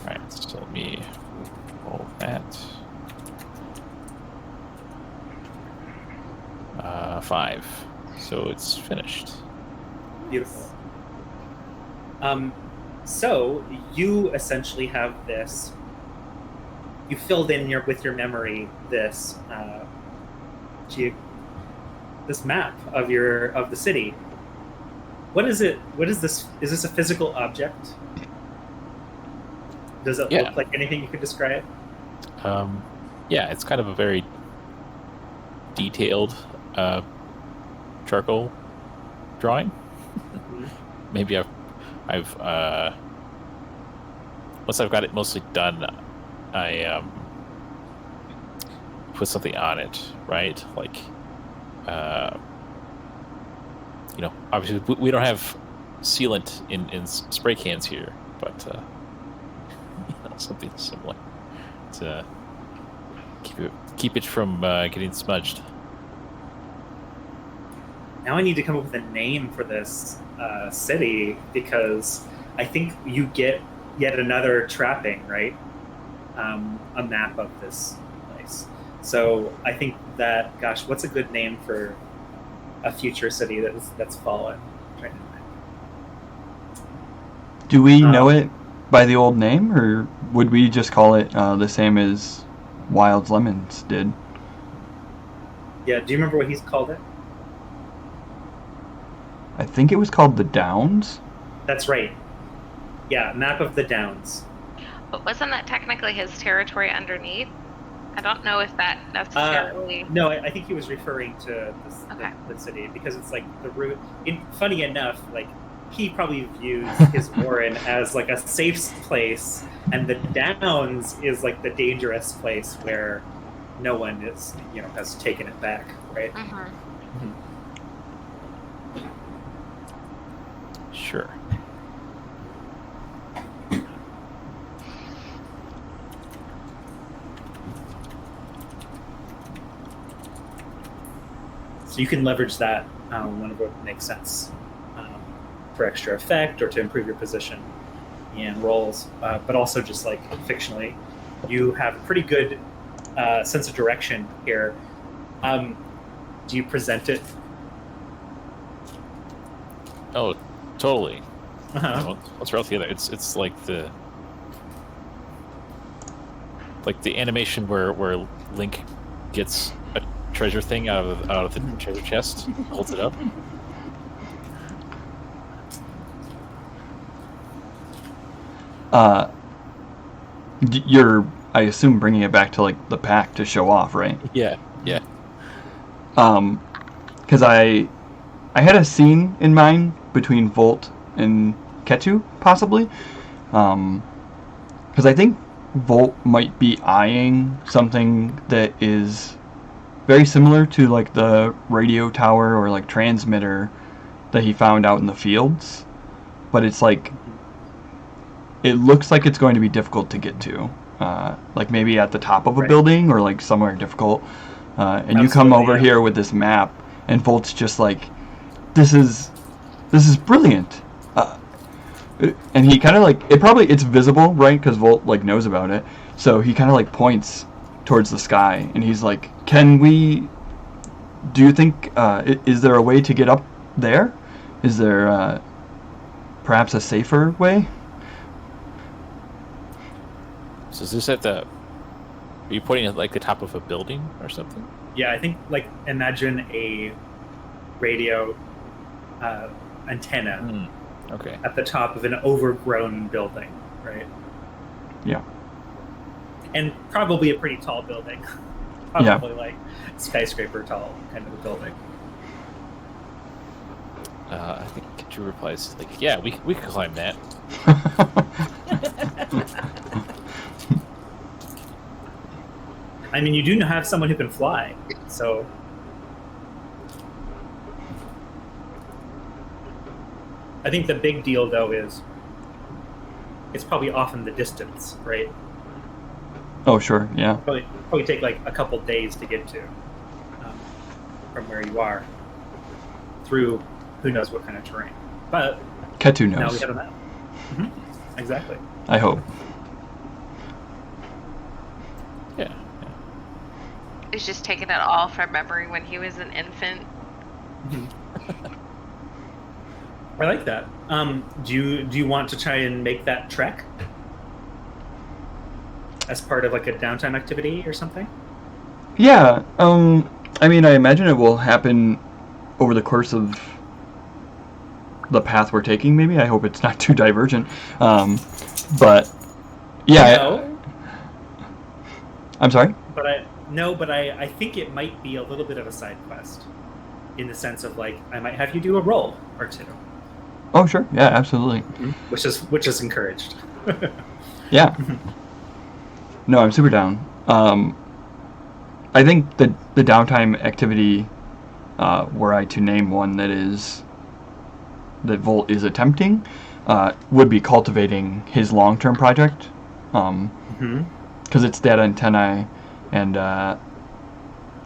Alright, so let me roll that. 5. So it's finished. Beautiful. So you essentially have this. You filled in with your memory this this map of the city. What is it? What is this? Is this a physical object? Does it look like anything you could describe? Yeah, it's kind of a very detailed charcoal drawing. Maybe I've once I've got it mostly done, I put something on it, right? Like, obviously we don't have sealant in spray cans here, but something similar to keep it from getting smudged. Now I need to come up with a name for this city, because I think you get yet another trapping, right? A map of this place. So I think that, gosh, what's a good name for a future city that's fallen right now? Do we know it by the old name, or would we just call it the same as Wild Lemons did? Yeah, do you remember what he's called it? I think it was called the Downs. That's right. Yeah, map of the Downs. But wasn't that technically his territory underneath? I don't know if that necessarily... No, I think he was referring to the city, because it's like the root. Funny enough, like he probably views his warren as like a safe place, and the downs is like the dangerous place where no one is, has taken it back, right? Mm-hmm. Sure. So you can leverage that whenever it makes sense, for extra effect or to improve your position in rolls, but also just like fictionally, you have a pretty good sense of direction here. Do you present it? Oh, totally. Uh-huh. Let's roll together. It's like the animation where Link gets a treasure thing out of the treasure chest, holds it up. You're, I assume, bringing it back to like the Pact to show off, right? Yeah. Because I had a scene in mind between Vholt and Kettu, possibly. Because I think Vholt might be eyeing something that is very similar to like the radio tower or like transmitter that he found out in the fields, but it's like, it looks like it's going to be difficult to get to, like maybe at the top of a building or like somewhere difficult, and you come over here with this map and Volt's just like, this is brilliant, and he kind of like, it's visible, right, because Vholt like knows about it, so he kind of like points towards the sky and he's like, do you think, is there a way to get up there? Is there perhaps a safer way? So is this are you pointing at like the top of a building or something? Yeah, I think like imagine a radio antenna Okay. at the top of an overgrown building, right? Yeah. And probably a pretty tall building. Probably like skyscraper tall kind of a building. I think Kettu replies like, "Yeah, we can climb that." I mean, you do have someone who can fly, so I think the big deal though is it's probably off in the distance, right? Oh, sure, yeah. Probably take like a couple days to get to from where you are through who knows what kind of terrain. But Kettu knows. now we have a map. Mm-hmm. Exactly. I hope. Yeah. He's just taking it all from memory when he was an infant. I like that. Do you want to try and make that trek as part of like a downtime activity or something? Yeah. I mean, I imagine it will happen over the course of the path we're taking. Maybe I hope it's not too divergent. But yeah. No. I'm sorry. But I think it might be a little bit of a side quest, in the sense of like I might have you do a roll or two. Oh, sure. Yeah, absolutely. Which is encouraged. Yeah. No, I'm super down. I think the downtime activity, were I to name one that Vholt is attempting, would be cultivating his long-term project. Because it's that antennae, and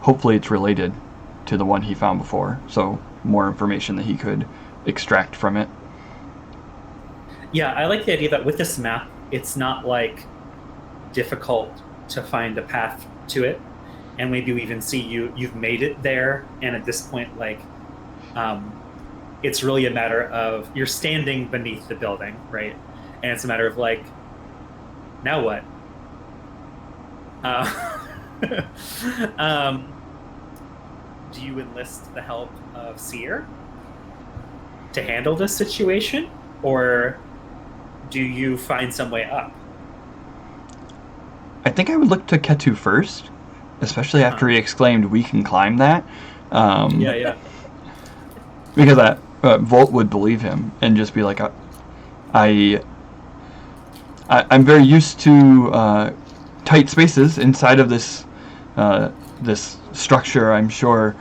hopefully it's related to the one he found before. So more information that he could extract from it. Yeah, I like the idea that with this map, it's not like difficult to find a path to it, and maybe we even see you've made it there, and at this point, like, it's really a matter of you're standing beneath the building, right? And it's a matter of like, now what? Do you enlist the help of T.S.E.E.R to handle this situation, or do you find some way up? I think I would look to Kettu first, especially after he exclaimed, "We can climb that." Yeah. Because Vholt would believe him and just be like, I'm very used to tight spaces inside of this this structure. I'm sure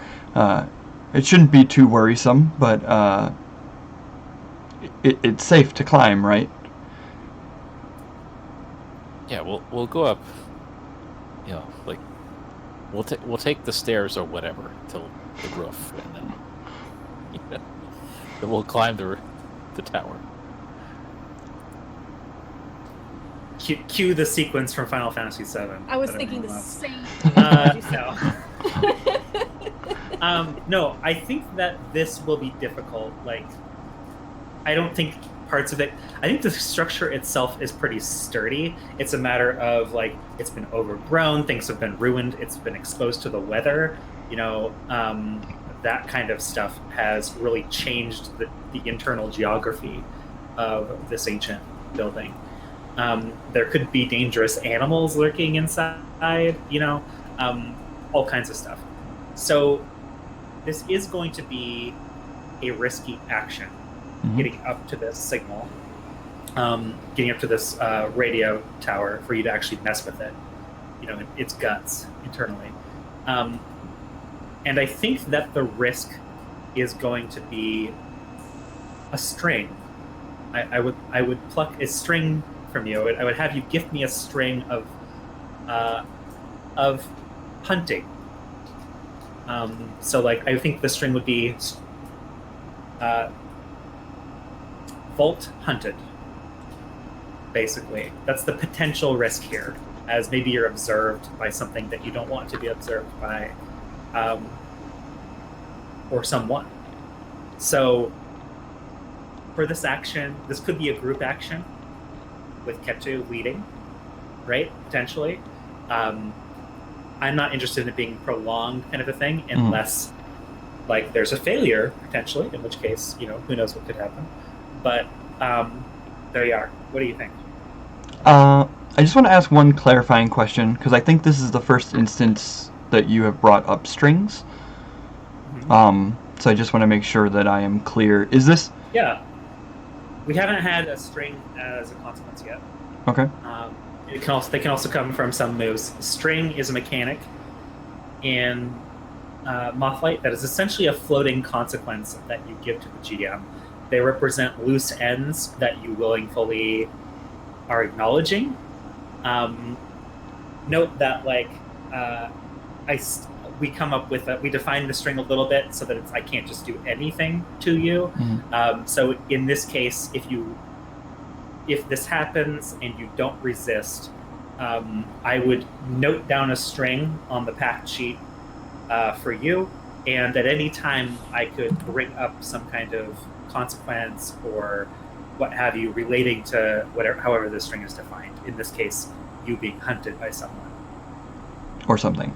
it shouldn't be too worrisome, but it's safe to climb, right? Yeah, we'll go up. You know, like we'll take the stairs or whatever till the roof, and then then we'll climb the tower. Cue the sequence from Final Fantasy VII. I was thinking the same thing. No, I think that this will be difficult. Like, I don't think parts of it. I think the structure itself is pretty sturdy. It's a matter of like it's been overgrown, things have been ruined, it's been exposed to the weather. You know, that kind of stuff has really changed the internal geography of this ancient building. There could be dangerous animals lurking inside, you know, all kinds of stuff. So this is going to be a risky action, getting up to this signal, getting up to this radio tower for you to actually mess with it, you know, its guts internally. And I think that the risk is going to be a string. I would pluck a string from you. I would have you gift me a string of hunting. So, like, I think the string would be Vholt hunted. Basically, that's the potential risk here. As maybe you're observed by something that you don't want to be observed by, or someone. So, for this action, this could be a group action with Kettu leading, right? Potentially. I'm not interested in it being prolonged kind of a thing unless like there's a failure potentially, in which case, you know, who knows what could happen. But there you are. What do you think? I just want to ask one clarifying question, because I think this is the first instance that you have brought up strings. So I just want to make sure that I am clear. Is this... Yeah. We haven't had a string as a consequence yet. Okay. They can also come from some moves. String is a mechanic in Moth-Light that is essentially a floating consequence that you give to the GM. They represent loose ends that you willingly are acknowledging. Note that, like, we come up with we define the string a little bit so that I can't just do anything to you. So in this case, if this happens and you don't resist, I would note down a string on the Pact sheet for you, and at any time I could bring up some kind of consequence or what have you relating to however the string is defined. In this case, you being hunted by someone. Or something.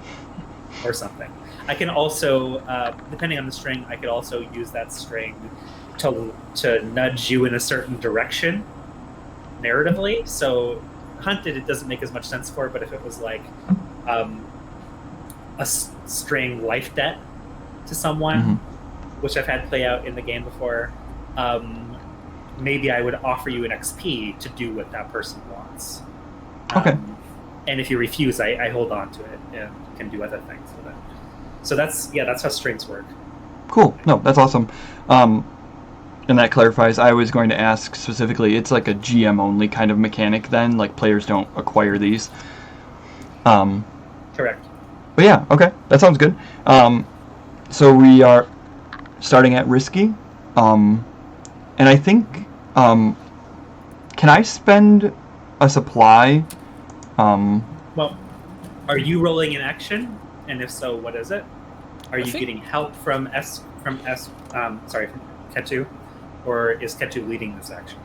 I can also, depending on the string, I could also use that string to nudge you in a certain direction narratively. So hunted, it doesn't make as much sense for, but if it was like a string life debt to someone, which I've had play out in the game before, maybe I would offer you an XP to do what that person wants. Okay. And if you refuse, I hold on to it and can do other things with it. So that's how strings work. Cool. No, that's awesome. And that clarifies. I was going to ask specifically, it's like a GM only kind of mechanic then, like players don't acquire these. Correct. But yeah, okay, that sounds good. So we are starting at risky. And I think, can I spend a supply? Well, are you rolling an action? And if so, what is it? Are you getting help from Kettu? Or is Kettu leading this action?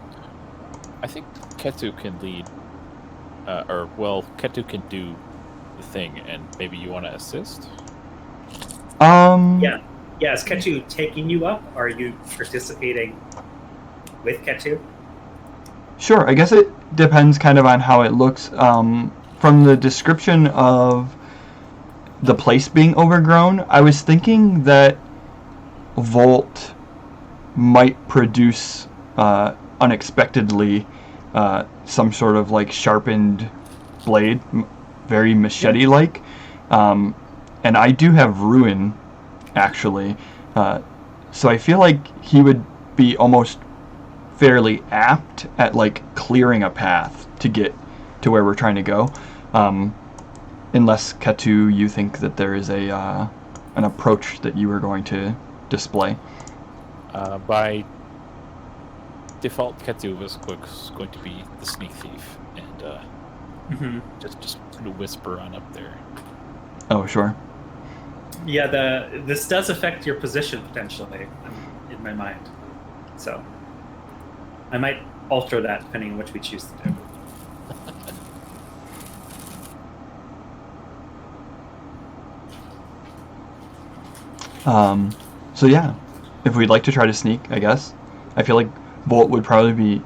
I think Kettu can lead, Kettu can do the thing, and maybe you want to assist? Yeah. Is Kettu taking you up? Are you participating with Kettu? Sure, I guess it depends kind of on how it looks. From the description of the place being overgrown, I was thinking that Vholt might produce unexpectedly some sort of like sharpened blade, very machete-like. And I do have ruin, actually, so I feel like he would be almost fairly apt at like clearing a path to get to where we're trying to go, unless Kettu, you think that there is an approach that you are going to display. By default, Kettu was going to be the sneak thief, and just sort of whisper on up there. Oh, sure. Yeah, this does affect your position potentially in my mind, so I might alter that depending on which we choose to do. So yeah, if we'd like to try to sneak, I guess. I feel like Vholt would probably be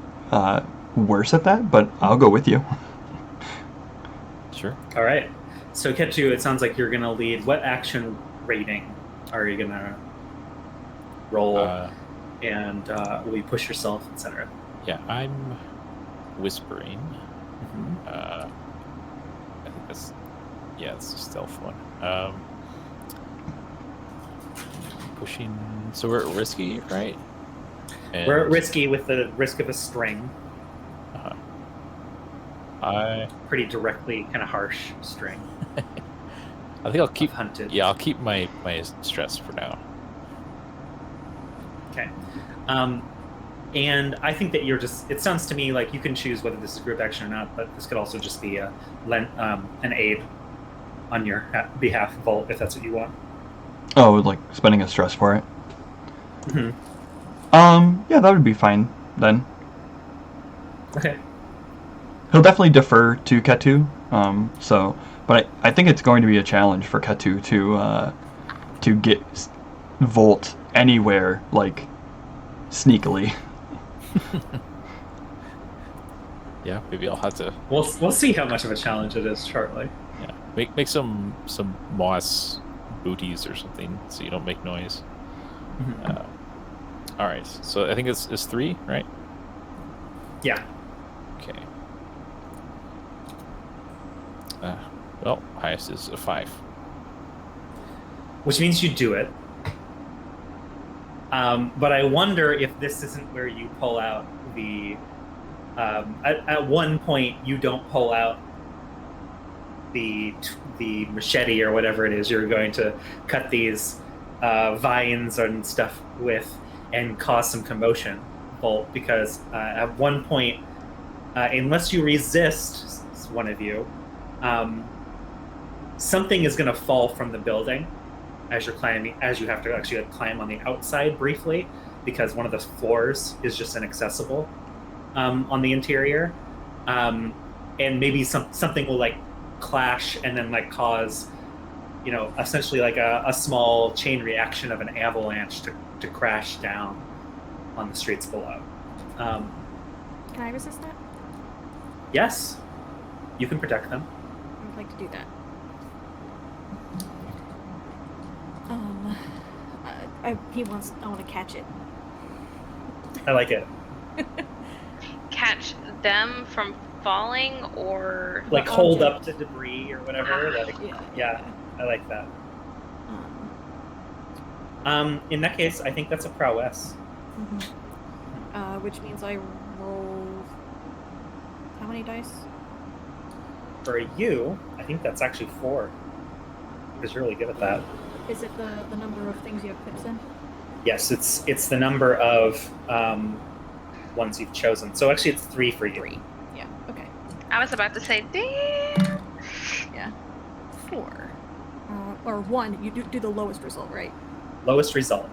worse at that, but I'll go with you. Sure. All right. So Kettu, it sounds like you're going to lead. What action rating are you going to roll? And will you push yourself, etc.? Yeah, I'm whispering. Mm-hmm. I think it's the stealth one. Pushing. So we're at risky, right? And We're at risky with the risk of a string. Pretty directly, kind of harsh string. I think I'll keep hunted. Yeah, I'll keep my stress for now. Okay. And I think that you're just. It sounds to me like you can choose whether this is group action or not, but this could also just be an aid on your behalf, Vholt, if that's what you want. Oh, like spending a stress for it. Mm-hmm. Yeah, that would be fine then. Okay. He'll definitely defer to Kettu. But I think it's going to be a challenge for Kettu to get Vholt anywhere like sneakily. Yeah, maybe I'll have to. We'll see how much of a challenge it is shortly. Yeah, make some moss booties or something so you don't make noise. Mm-hmm. All right, so I think it's 3, right? Yeah. Okay. Well, highest is a 5. Which means you do it. But I wonder if this isn't where you pull out the. At one point, you don't pull out the machete or whatever it is you're going to cut these vines and stuff with and cause some commotion, Vholt, because at one point, unless you resist, one of you, something is going to fall from the building as you're climbing, as you have to actually climb on the outside briefly, because one of the floors is just inaccessible on the interior, and maybe something will like clash and then like cause, essentially like a small chain reaction of an avalanche to crash down on the streets below. Can I resist that? Yes, you can protect them. I would like to do that. I want to catch it. I like it. Catch them from falling, or Like hold up to debris or whatever. Yeah, I like that. In that case, I think that's a prowess. Mm-hmm. Which means I roll how many dice? For you, I think that's actually 4. Because you're really good at that. Is it the number of things you have pips in? Yes, it's the number of ones you've chosen. So actually, it's 3 for you. 3. Yeah. Okay. I was about to say, damn. Yeah. 4. Or 1. You do the lowest result, right? Lowest result.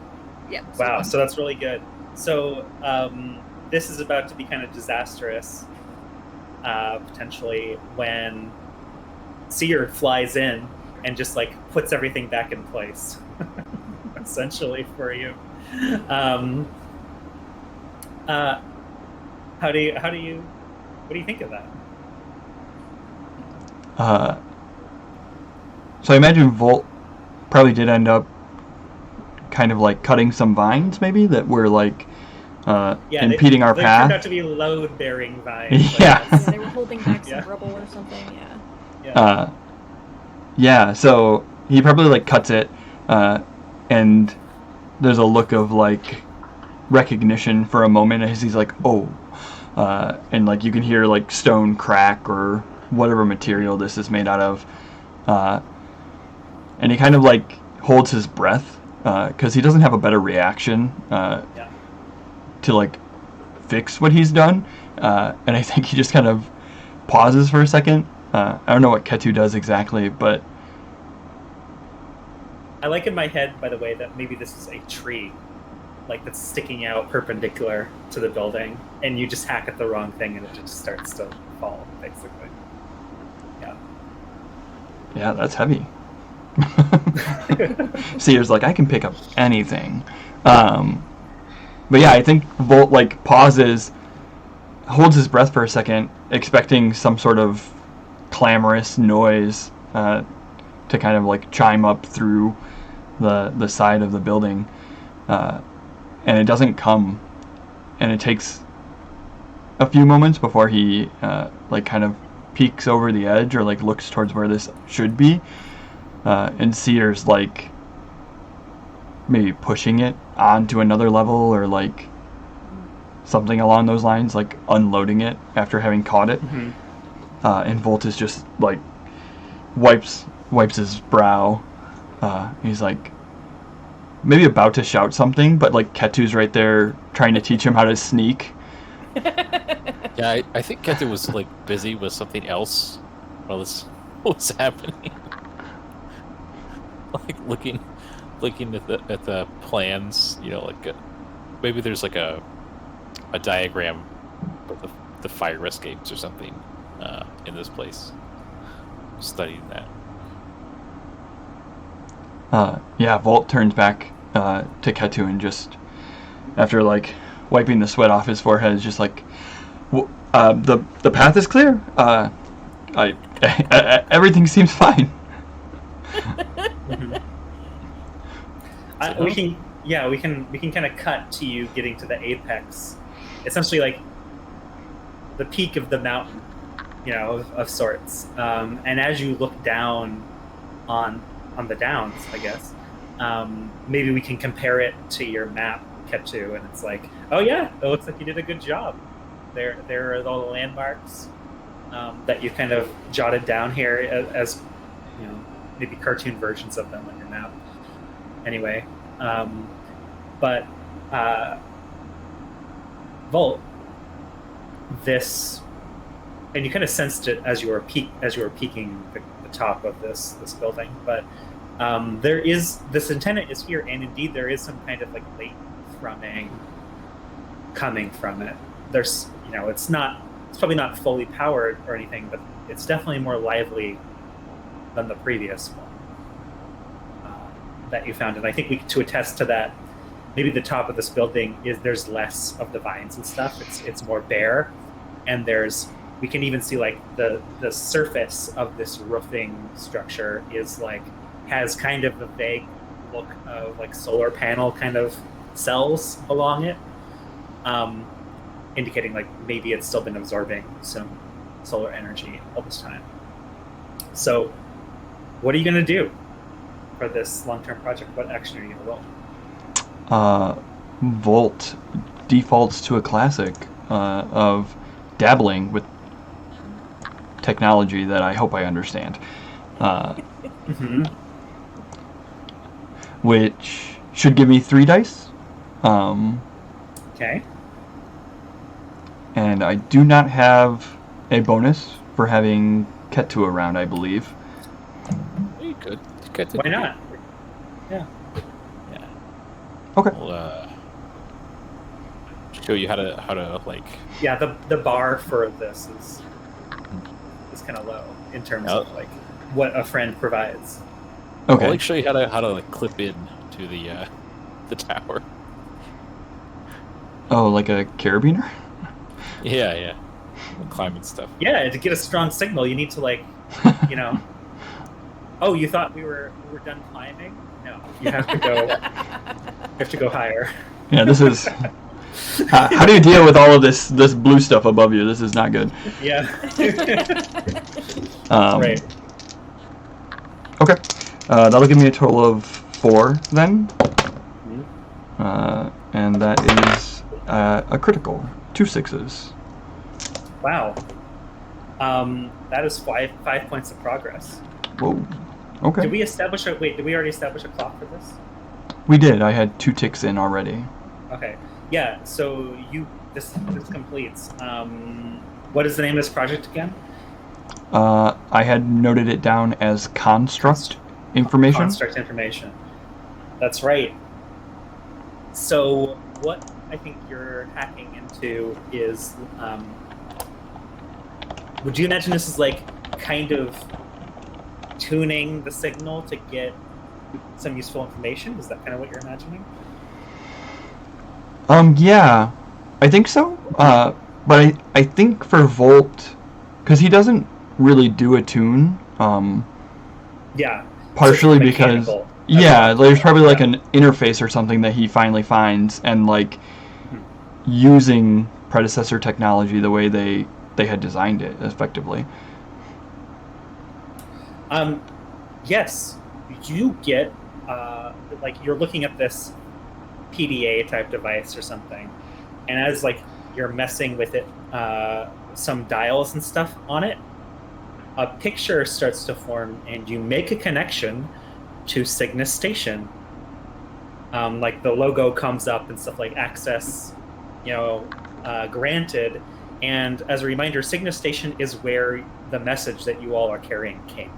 Yeah. Wow. 1. So that's really good. So this is about to be kind of disastrous, potentially, when T.S.E.E.R flies in and just like puts everything back in place, essentially for you. What do you think of that? So I imagine Vholt probably did end up kind of like cutting some vines maybe that were like impeding our they path. Turned out to be load-bearing vines. Yeah. Yeah, they were holding back some rubble or something. Yeah. So he probably like cuts it, and there's a look of like recognition for a moment as he's like, oh, and like you can hear like stone crack or whatever material this is made out of, and he kind of like holds his breath because he doesn't have a better reaction to like fix what he's done, and I think he just kind of pauses for a second. I don't know what Kettu does exactly, but I like in my head, by the way, that maybe this is a tree, like that's sticking out perpendicular to the building, and you just hack at the wrong thing and it just starts to fall, basically. Yeah, that's heavy. Seer's like, I can pick up anything. But yeah, I think Vholt like pauses, holds his breath for a second, expecting some sort of clamorous noise to kind of like chime up through the side of the building, and it doesn't come, and it takes a few moments before he like kind of peeks over the edge or like looks towards where this should be, and Seer's like maybe pushing it onto another level or like something along those lines, like unloading it after having caught it. And Vholt is just like wipes his brow. He's like maybe about to shout something, but like Kettu's right there trying to teach him how to sneak. Yeah, I think Kettu was like busy with something else while this was happening. Like looking at the plans, you know, like maybe there's like a diagram of the fire escapes or something in this place. Studying that. Yeah, Vholt turns back to Kettu and just after like wiping the sweat off his forehead is just like, the path is clear. Everything seems fine. We can kind of cut to you getting to the apex, essentially like the peak of the mountain, you know, of sorts. And as you look down on the downs, I guess, maybe we can compare it to your map, Kettu, and it's like, oh yeah, it looks like you did a good job. There are all the landmarks that you kind of jotted down here as you know, maybe cartoon versions of them on your map. Anyway, but Vholt, this, and you kind of sensed it as you were peeking the top of this building, but this antenna is here, and indeed there is some kind of like latent thrumming coming from it. There's, you know, it's probably not fully powered or anything, but it's definitely more lively than the previous one that you found. And I think to attest to that, maybe the top of this building there's less of the vines and stuff. It's more bare, and we can even see like the surface of this roofing structure has kind of a vague look of like solar panel kind of cells along it, indicating like maybe it's still been absorbing some solar energy all this time. So what are you going to do for this long-term project? What action are you going to roll? Vholt defaults to a classic of dabbling with technology that I hope I understand, which should give me 3 dice. Okay. And I do not have a bonus for having Kettu around, I believe. You could. Why not? Yeah. Okay. We'll show you how to like. Yeah, the bar for this is kind of low in terms of like what a friend provides. Okay. I'll like show you how to like clip in to the tower. Oh, like a carabiner? Yeah. Climbing stuff. Yeah, to get a strong signal, you need to like, you know, Oh, you thought we were done climbing? No, you have to go. You have to go higher. Yeah, this is. How do you deal with all of this blue stuff above you? This is not good. Yeah. Right. Okay. That'll give me a total of 4 then. And that is a critical. 2 6s. Wow. That is 5 points of progress. Whoa. Okay. Did we already establish a clock for this? We did. I had 2 ticks in already. Okay. Yeah, so this completes. What is the name of this project again? I had noted it down as construct information. Construct information. That's right. So what I think you're hacking into is, would you imagine this is like kind of tuning the signal to get some useful information? Is that kind of what you're imagining? Yeah, I think so. But I think for Vholt, because he doesn't really do a tune. Yeah. Partially so because there's probably like an interface or something that he finally finds, and like using predecessor technology the way they had designed it effectively. Yes, you get like you're looking at this PDA type device or something, and as like you're messing with it, some dials and stuff on it, a picture starts to form, and you make a connection to Cygnus Station. Like the logo comes up and stuff like access, granted. And as a reminder, Cygnus Station is where the message that you all are carrying came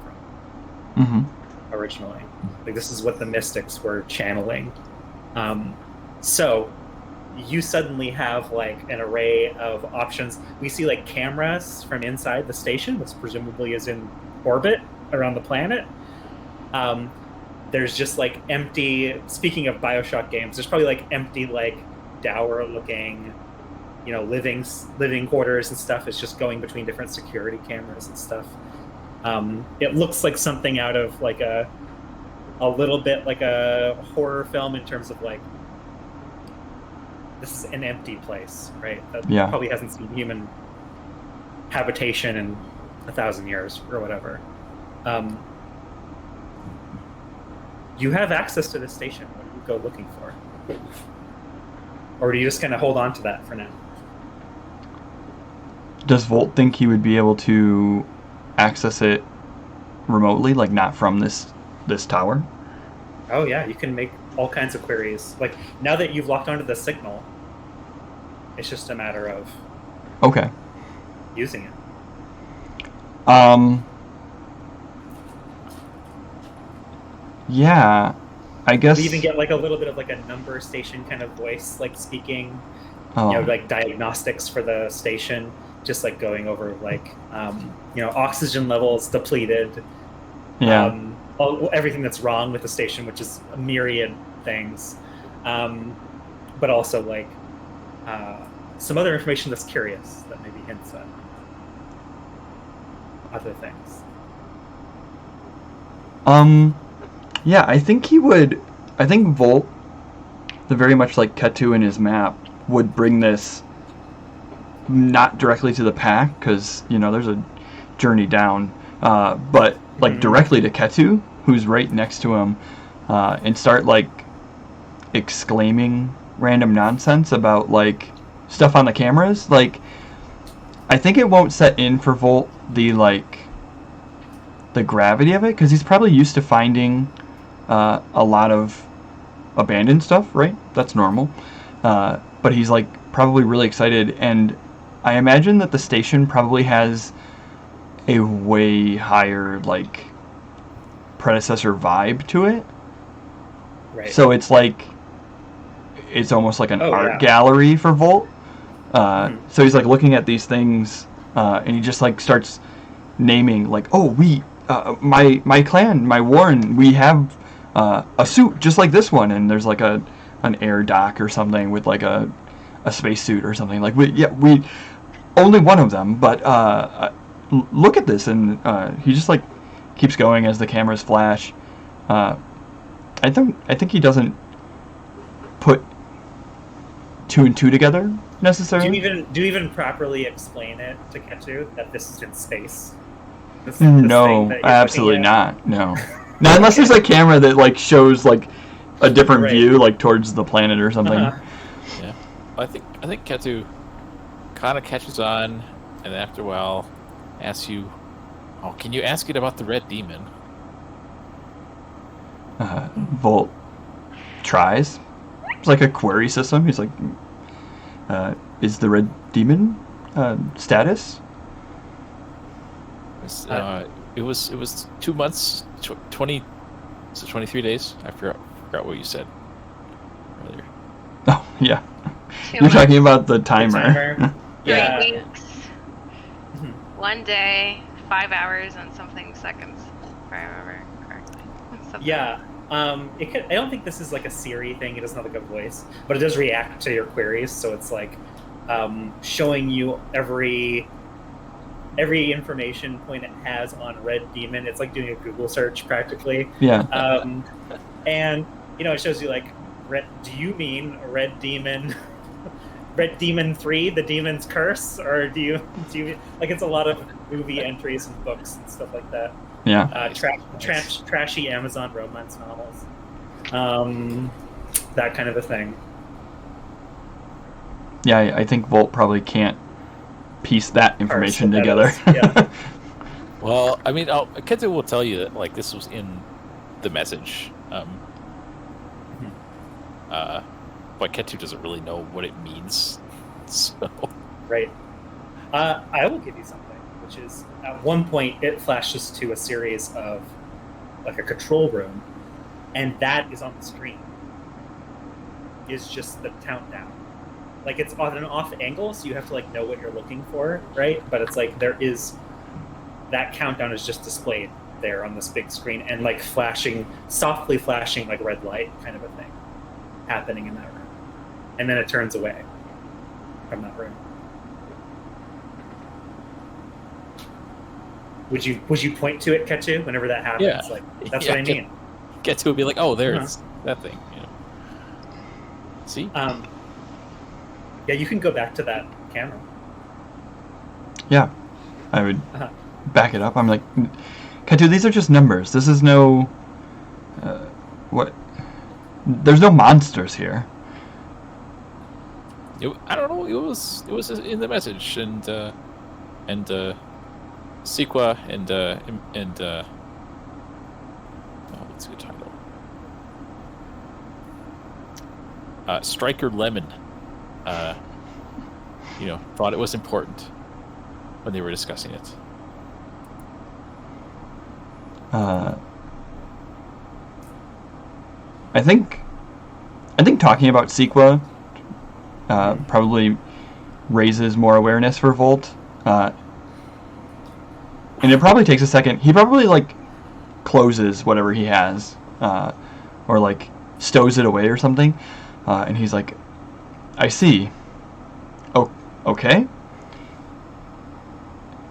from originally. Like this is what the mystics were channeling. So you suddenly have like an array of options. We see like cameras from inside the station, which presumably is in orbit around the planet. There's just like empty, speaking of BioShock games, there's probably like empty, like dour looking, living quarters and stuff. It's just going between different security cameras and stuff. It looks like something out of like a little bit like a horror film in terms of like, this is an empty place, right? That probably hasn't seen human habitation in 1,000 years or whatever. You have access to this station. What do you go looking for? Or do you just kind of hold on to that for now? Does Vholt think he would be able to access it remotely, like not from this tower? Oh yeah, you can make all kinds of queries. Like now that you've locked onto the signal, it's just a matter of using it. Yeah, I guess. We even get like a little bit of like a number station kind of voice, like speaking, like diagnostics for the station, just like going over like, oxygen levels depleted. Yeah. Everything that's wrong with the station, which is a myriad things, but also like some other information that's curious that maybe hints at other things. Yeah, I think he would. I think Vholt, very much like Kettu in his map, would bring this not directly to the Pact, because there's a journey down, but like directly to Kettu, who's right next to him, and start like exclaiming random nonsense about like stuff on the cameras. Like, I think it won't set in for Vholt the gravity of it, because he's probably used to finding a lot of abandoned stuff, right? That's normal. But he's like probably really excited, and I imagine that the station probably has a way higher like predecessor vibe to it. Right. So it's almost like an art gallery for Vholt. So he's like looking at these things, and he just like starts naming like, my clan, my Warren, we have a suit just like this one, and there's like an air dock or something with like a spacesuit or something. Like we only one of them, but look at this, and he just like keeps going as the cameras flash. I think he doesn't put 2 and 2 together necessarily. Do you even properly explain it to Kettu that this is in space? This No, thing that you're absolutely looking at? not. No, not unless there's a camera that like shows like a different Right. view, like towards the planet or something. Uh-huh. Yeah. I think Kettu kind of catches on, and after a while asks you, "Oh, can you ask it about the red demon?" Vholt tries. It's like a query system. He's like, "Is the red demon status?" It was 2 months, 23 days. I forgot what you said earlier. Oh yeah, 2 you're talking months, about the timer. Yeah. 3 weeks, 1 day, 5 hours, and something seconds, if I remember correctly. Something. Yeah. I don't think this is like a Siri thing. It doesn't have like a voice, but it does react to your queries. So it's like showing you every information point it has on red demon. It's like doing a Google search practically. Yeah. And it shows you like, do you mean red demon? Red Demon 3, the Demon's Curse, or do you like? It's a lot of movie entries and books and stuff like that. Yeah. Trashy Amazon romance novels, that kind of a thing. Yeah, I think Vholt probably can't piece that information Parse together. what that is, Well, I mean, Kettu will tell you that like this was in the message, but Kettu doesn't really know what it means. So Right. I will give you something, which is at one point it flashes to a series of like a control room, and that is on the screen. Is just the countdown. Like it's on an off angle, so you have to like know what you're looking for, right? But it's like that countdown is just displayed there on this big screen and like softly flashing like red light kind of a thing happening in that room. And then it turns away from that room. Would you point to it, Kettu, whenever that happens? Yeah. Like that's Yeah, what I mean. Kettu would be like, "Oh, there's that thing." See? Yeah, you can go back to that camera. Yeah, I would back it up. I'm like, Kettu, these are just numbers. This is no what. There's no monsters here. I don't know. It was in the message, and Sequa and oh, what's the title? Striker Lemon. Thought it was important when they were discussing it. I think talking about Sequa probably raises more awareness for Vholt, and it probably takes a second. He probably like closes whatever he has, or like stows it away or something, and he's like, "I see. Oh, okay.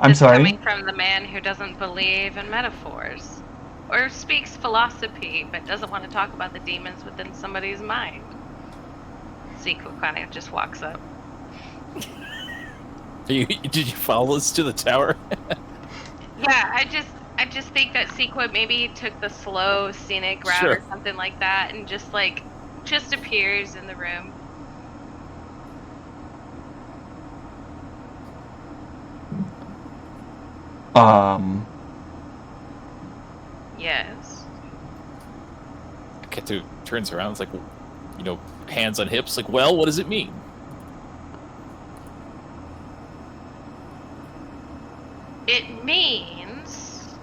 I'm It's sorry." coming from the man who doesn't believe in metaphors, or speaks philosophy but doesn't want to talk about the demons within somebody's mind. Sequa kind of just walks up. Did you follow us to the tower? Yeah, I just think that Sequa maybe took the slow scenic route or something like that, and just appears in the room. Yes. Kettu turns around, it's like, hands on hips, like, well, what does it mean? It means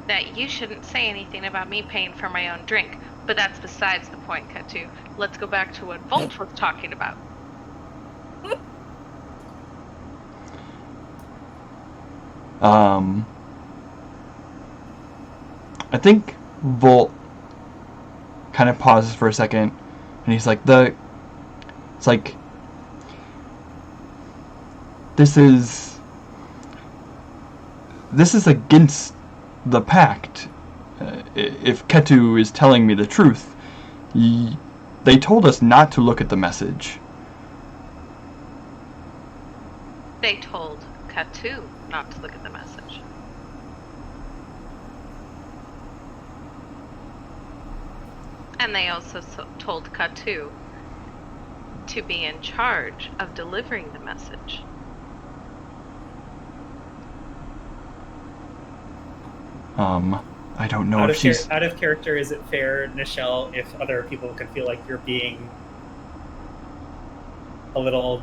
that you shouldn't say anything about me paying for my own drink. But that's besides the point, Kettu. Let's go back to what Vholt was talking about. I think Vholt kind of pauses for a second, and he's like, this this is against the Pact. If Kettu is telling me the truth, they told us not to look at the message. They told Kettu not to look at the message. And they also told Kettu to be in charge of delivering the message. I don't know if she's... Out of character, is it fair, Nychelle, if other people can feel like you're being a little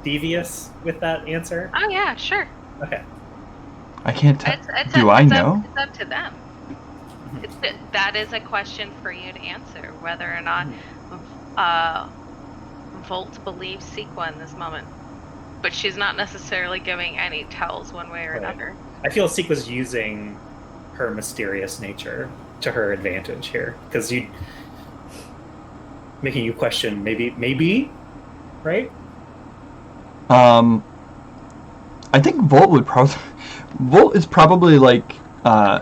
devious with that answer? Oh yeah, sure. Okay. I can't tell. It's I know? It's up to them. That is a question for you to answer, whether or not Vholt believes Sequa in this moment. But she's not necessarily giving any tells one way or another. I feel Sequa's using her mysterious nature to her advantage here, because making you question maybe, right? I think Vholt is probably like, I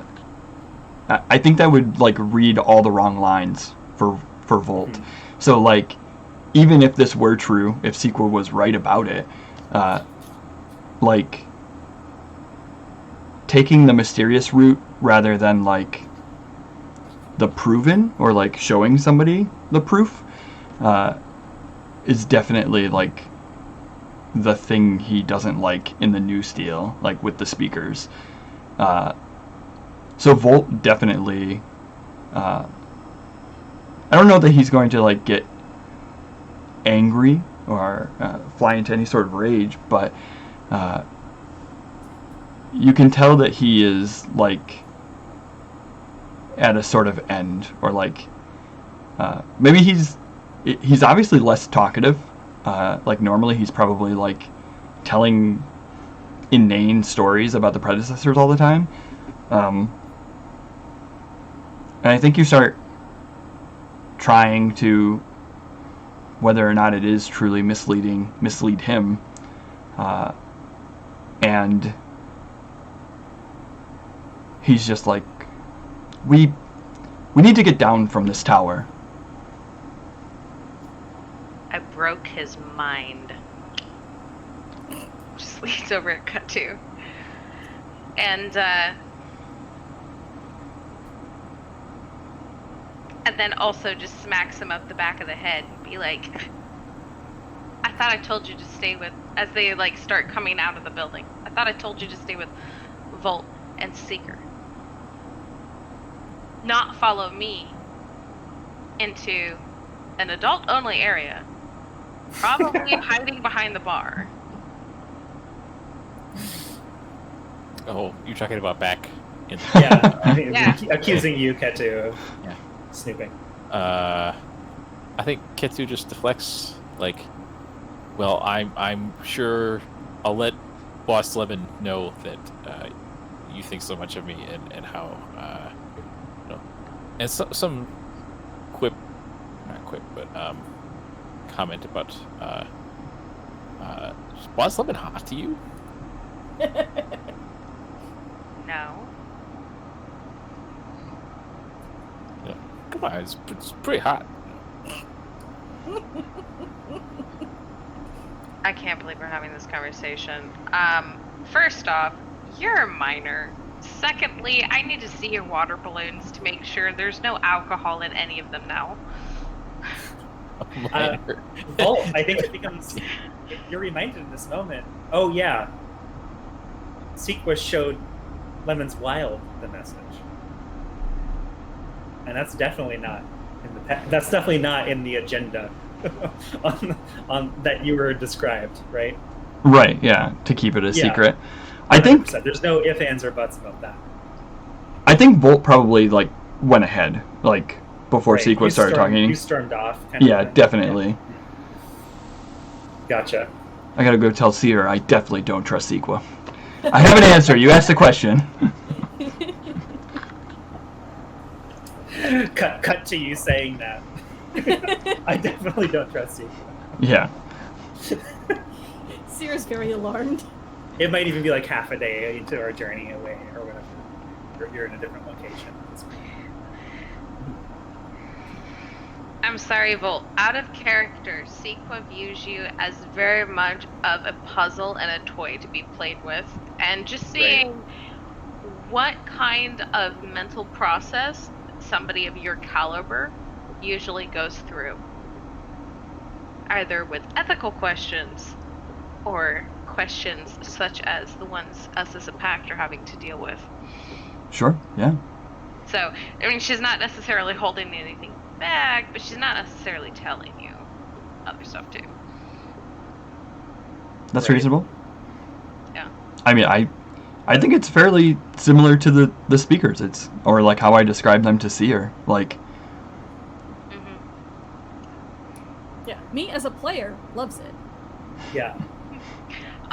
think that would like read all the wrong lines for Vholt. Mm-hmm. So like, even if this were true, if Sequa was right about it, like taking the mysterious route rather than like the proven or like showing somebody the proof is definitely like the thing he doesn't like in the new steel, like with the speakers. So Vholt definitely I don't know that he's going to like get angry or fly into any sort of rage, but you can tell that he is like at a sort of end, or like maybe he's obviously less talkative. Like normally he's probably like telling inane stories about the predecessors all the time, and I think you start trying to, whether or not it is truly mislead him, and he's just like, we need to get down from this tower. I broke his mind. Just leans over at Kettu. And then also just smacks him up the back of the head and be like, I thought I told you to stay with, as they like start coming out of the building, I thought I told you to stay with Vholt and Seeker. Not follow me into an adult-only area, probably hiding behind the bar. Oh, you're talking about back in... Yeah, I mean, Yeah. accusing you, Kettu, of Yeah. snooping. I think Kettu just deflects, like, well, I'm sure I'll let Boss Lemon know that you think so much of me and how, you know, and some comment about, is Boss Lemon hot to you? No. Yeah. Come on, it's pretty hot. I can't believe we're having this conversation. First off, you're a minor. Secondly, I need to see your water balloons to make sure there's no alcohol in any of them now. Vholt, I think it becomes... You're reminded in this moment. Oh yeah, Sequa showed Lemon's Wild the message, and that's definitely not in the agenda on that you were described, right? Right. Yeah. To keep it a secret. 100%. I think there's no ifs, ands, or buts about that. I think Vholt probably like went ahead, like before Right. Sequa started talking. You stormed off. Yeah, definitely. Yeah. Gotcha. I gotta go tell T.S.E.E.R I definitely don't trust Sequa. I have an answer. You asked the question. Cut to you saying that. I definitely don't trust you. Yeah. T.S.E.E.R is very alarmed. It might even be like half a day into our journey away or whatever. You're in a different location. I'm sorry, Vholt. Out of character, Sequa views you as very much of a puzzle and a toy to be played with. And just seeing what kind of mental process somebody of your caliber usually goes through. Either with ethical questions or questions such as the ones us as a Pact are having to deal with. Sure, yeah. So, I mean, she's not necessarily holding anything back, but she's not necessarily telling you other stuff too. That's Right. reasonable. Yeah. I mean, I think it's fairly similar to the speakers. It's or like how I describe them to Seer. Like, Yeah, me as a player loves it. Yeah.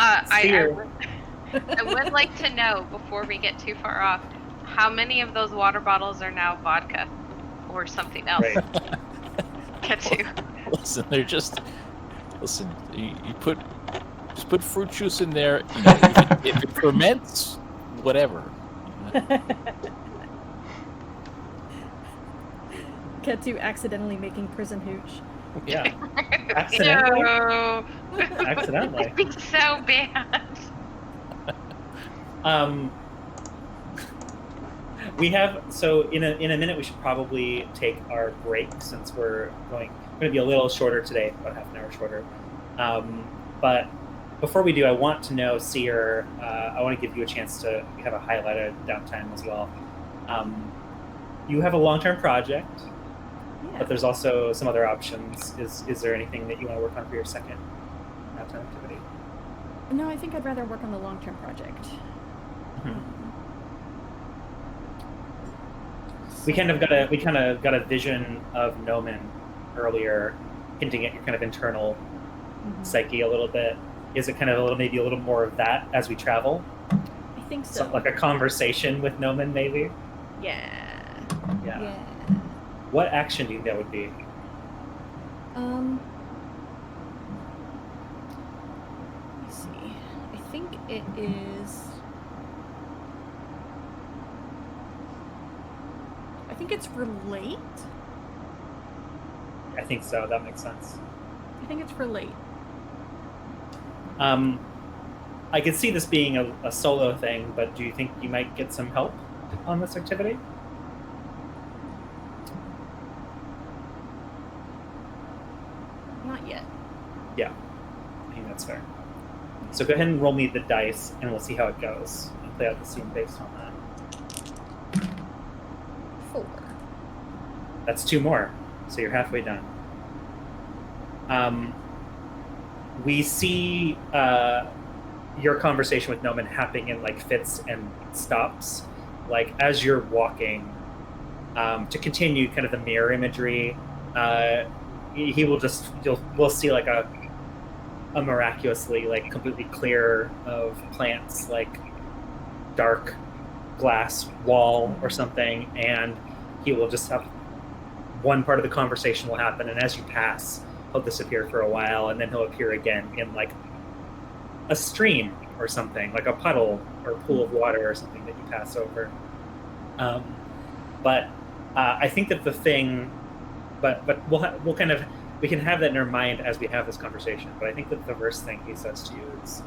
I would like to know, before we get too far off, how many of those water bottles are now vodka or something else? Right. Kettu. Listen, they're just... Listen, you just put fruit juice in there. You know, if it ferments, whatever. Kettu accidentally making prison hooch. Yeah. Accidentally. No. Accidentally. It'd be so bad. We have in a minute we should probably take our break since we're going to be a little shorter today, about half an hour shorter. But before we do, I want to know, Seer, I want to give you a chance to have a highlighted downtime as well. You have a long-term project, but there's also some other options. Is there anything that you want to work on for your second downtime activity? No, I think I'd rather work on the long-term project. We kind of got a vision of Nomen earlier, hinting at your kind of internal psyche a little bit. Is it kind of maybe a little more of that as we travel? I think so. Like a conversation with Nomen, maybe? Yeah. What action do you think that would be? Let me see. I think it is... I think it's relate. I think so. That makes sense. I think it's relate. I could see this being a solo thing, but do you think you might get some help on this activity? Not yet. Yeah, I think that's fair. So go ahead and roll me the dice, and we'll see how it goes. And play out the scene based on that. 4. That's 2 more, so you're halfway done. We see your conversation with Nomen happening in like fits and stops, like as you're walking. To continue kind of the mirror imagery, he will we'll see like a miraculously like completely clear of plants, like dark glass wall or something, and he will just have one part of the conversation will happen, and as you pass, he'll disappear for a while, and then he'll appear again in like a stream or something, like a puddle or a pool of water or something that you pass over. But I think that the thing, but we can have that in our mind as we have this conversation. But I think that the first thing he says to you is,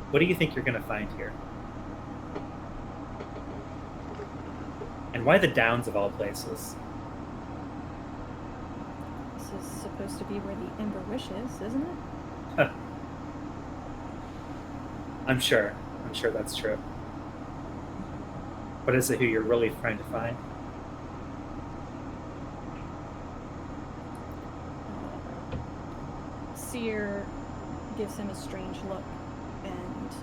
"What do you think you're going to find here? And why the Downs of all places?" This is supposed to be where the Ember Wish is, isn't it? I'm sure that's true. But is it who you're really trying to find? Seer gives him a strange look and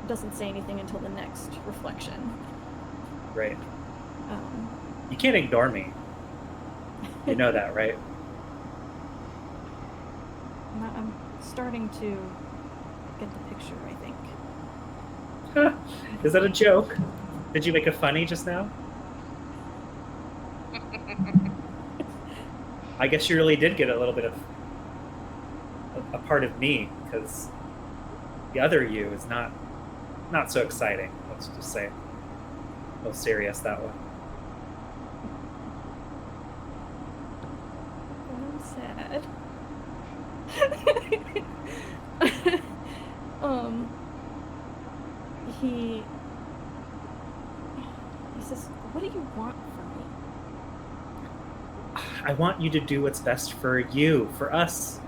doesn't say anything until the next reflection. Right. You can't ignore me. You know that, right? I'm starting to get the picture, I think. Is that a joke? Did you make a funny just now? I guess you really did get a little bit of a part of me, because the other you is not so exciting. Let's just say, a little serious that one. I'm sad. He says, "What do you want from me?" I want you to do what's best for you, for us.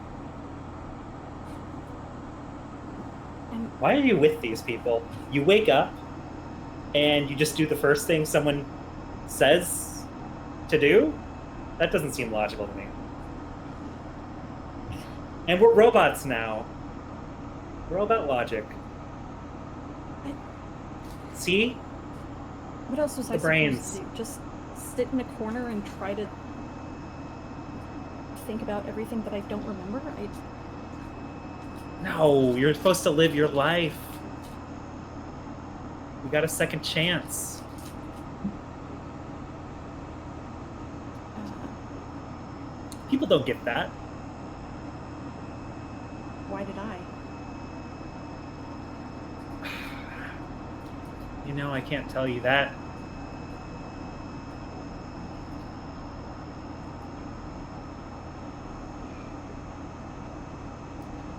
And Why are you with these people? You wake up and you just do the first thing someone says to do? That doesn't seem logical to me. And we're robots now. We're all about logic. See? what else was I The brains. supposed to do? Just sit in a corner and try to think about everything that I don't remember? No, you're supposed to live your life. You got a second chance. People don't get that. Why did I? You know, I can't tell you that.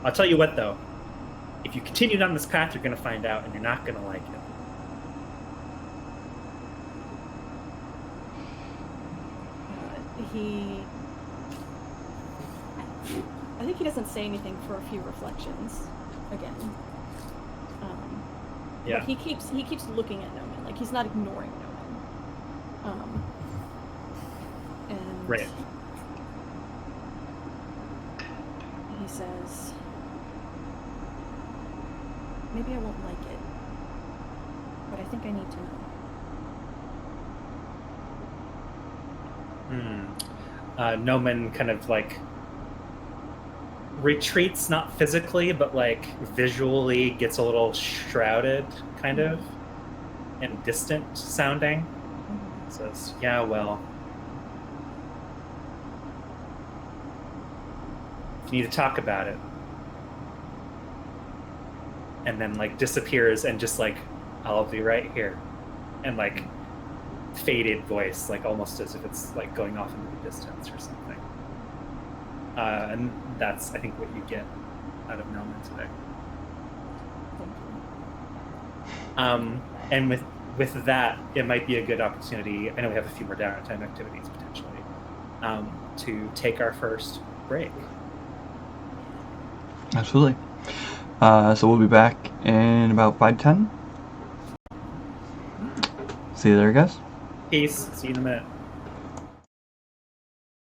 I'll tell you what, though. If you continue down this path, you're going to find out, and you're not going to like it. I think he doesn't say anything for a few reflections again. Yeah. But he keeps looking at Noman, like he's not ignoring Noman. And Right. he says, "Maybe I won't like it, but I think I need to know." Noman kind of like retreats, not physically, but like visually gets a little shrouded, kind of, and distant sounding. Says, "Yeah, well, if you need to talk about it," and then like disappears and just like, "I'll be right here," and like faded voice, like almost as if it's like going off into the distance or something. And that's, I think, what you get out of Noman today. And with that, it might be a good opportunity. I know we have a few more downtime activities potentially, to take our first break. Absolutely. So we'll be back in about 5-10. See you there, guys. Peace. See you in a minute.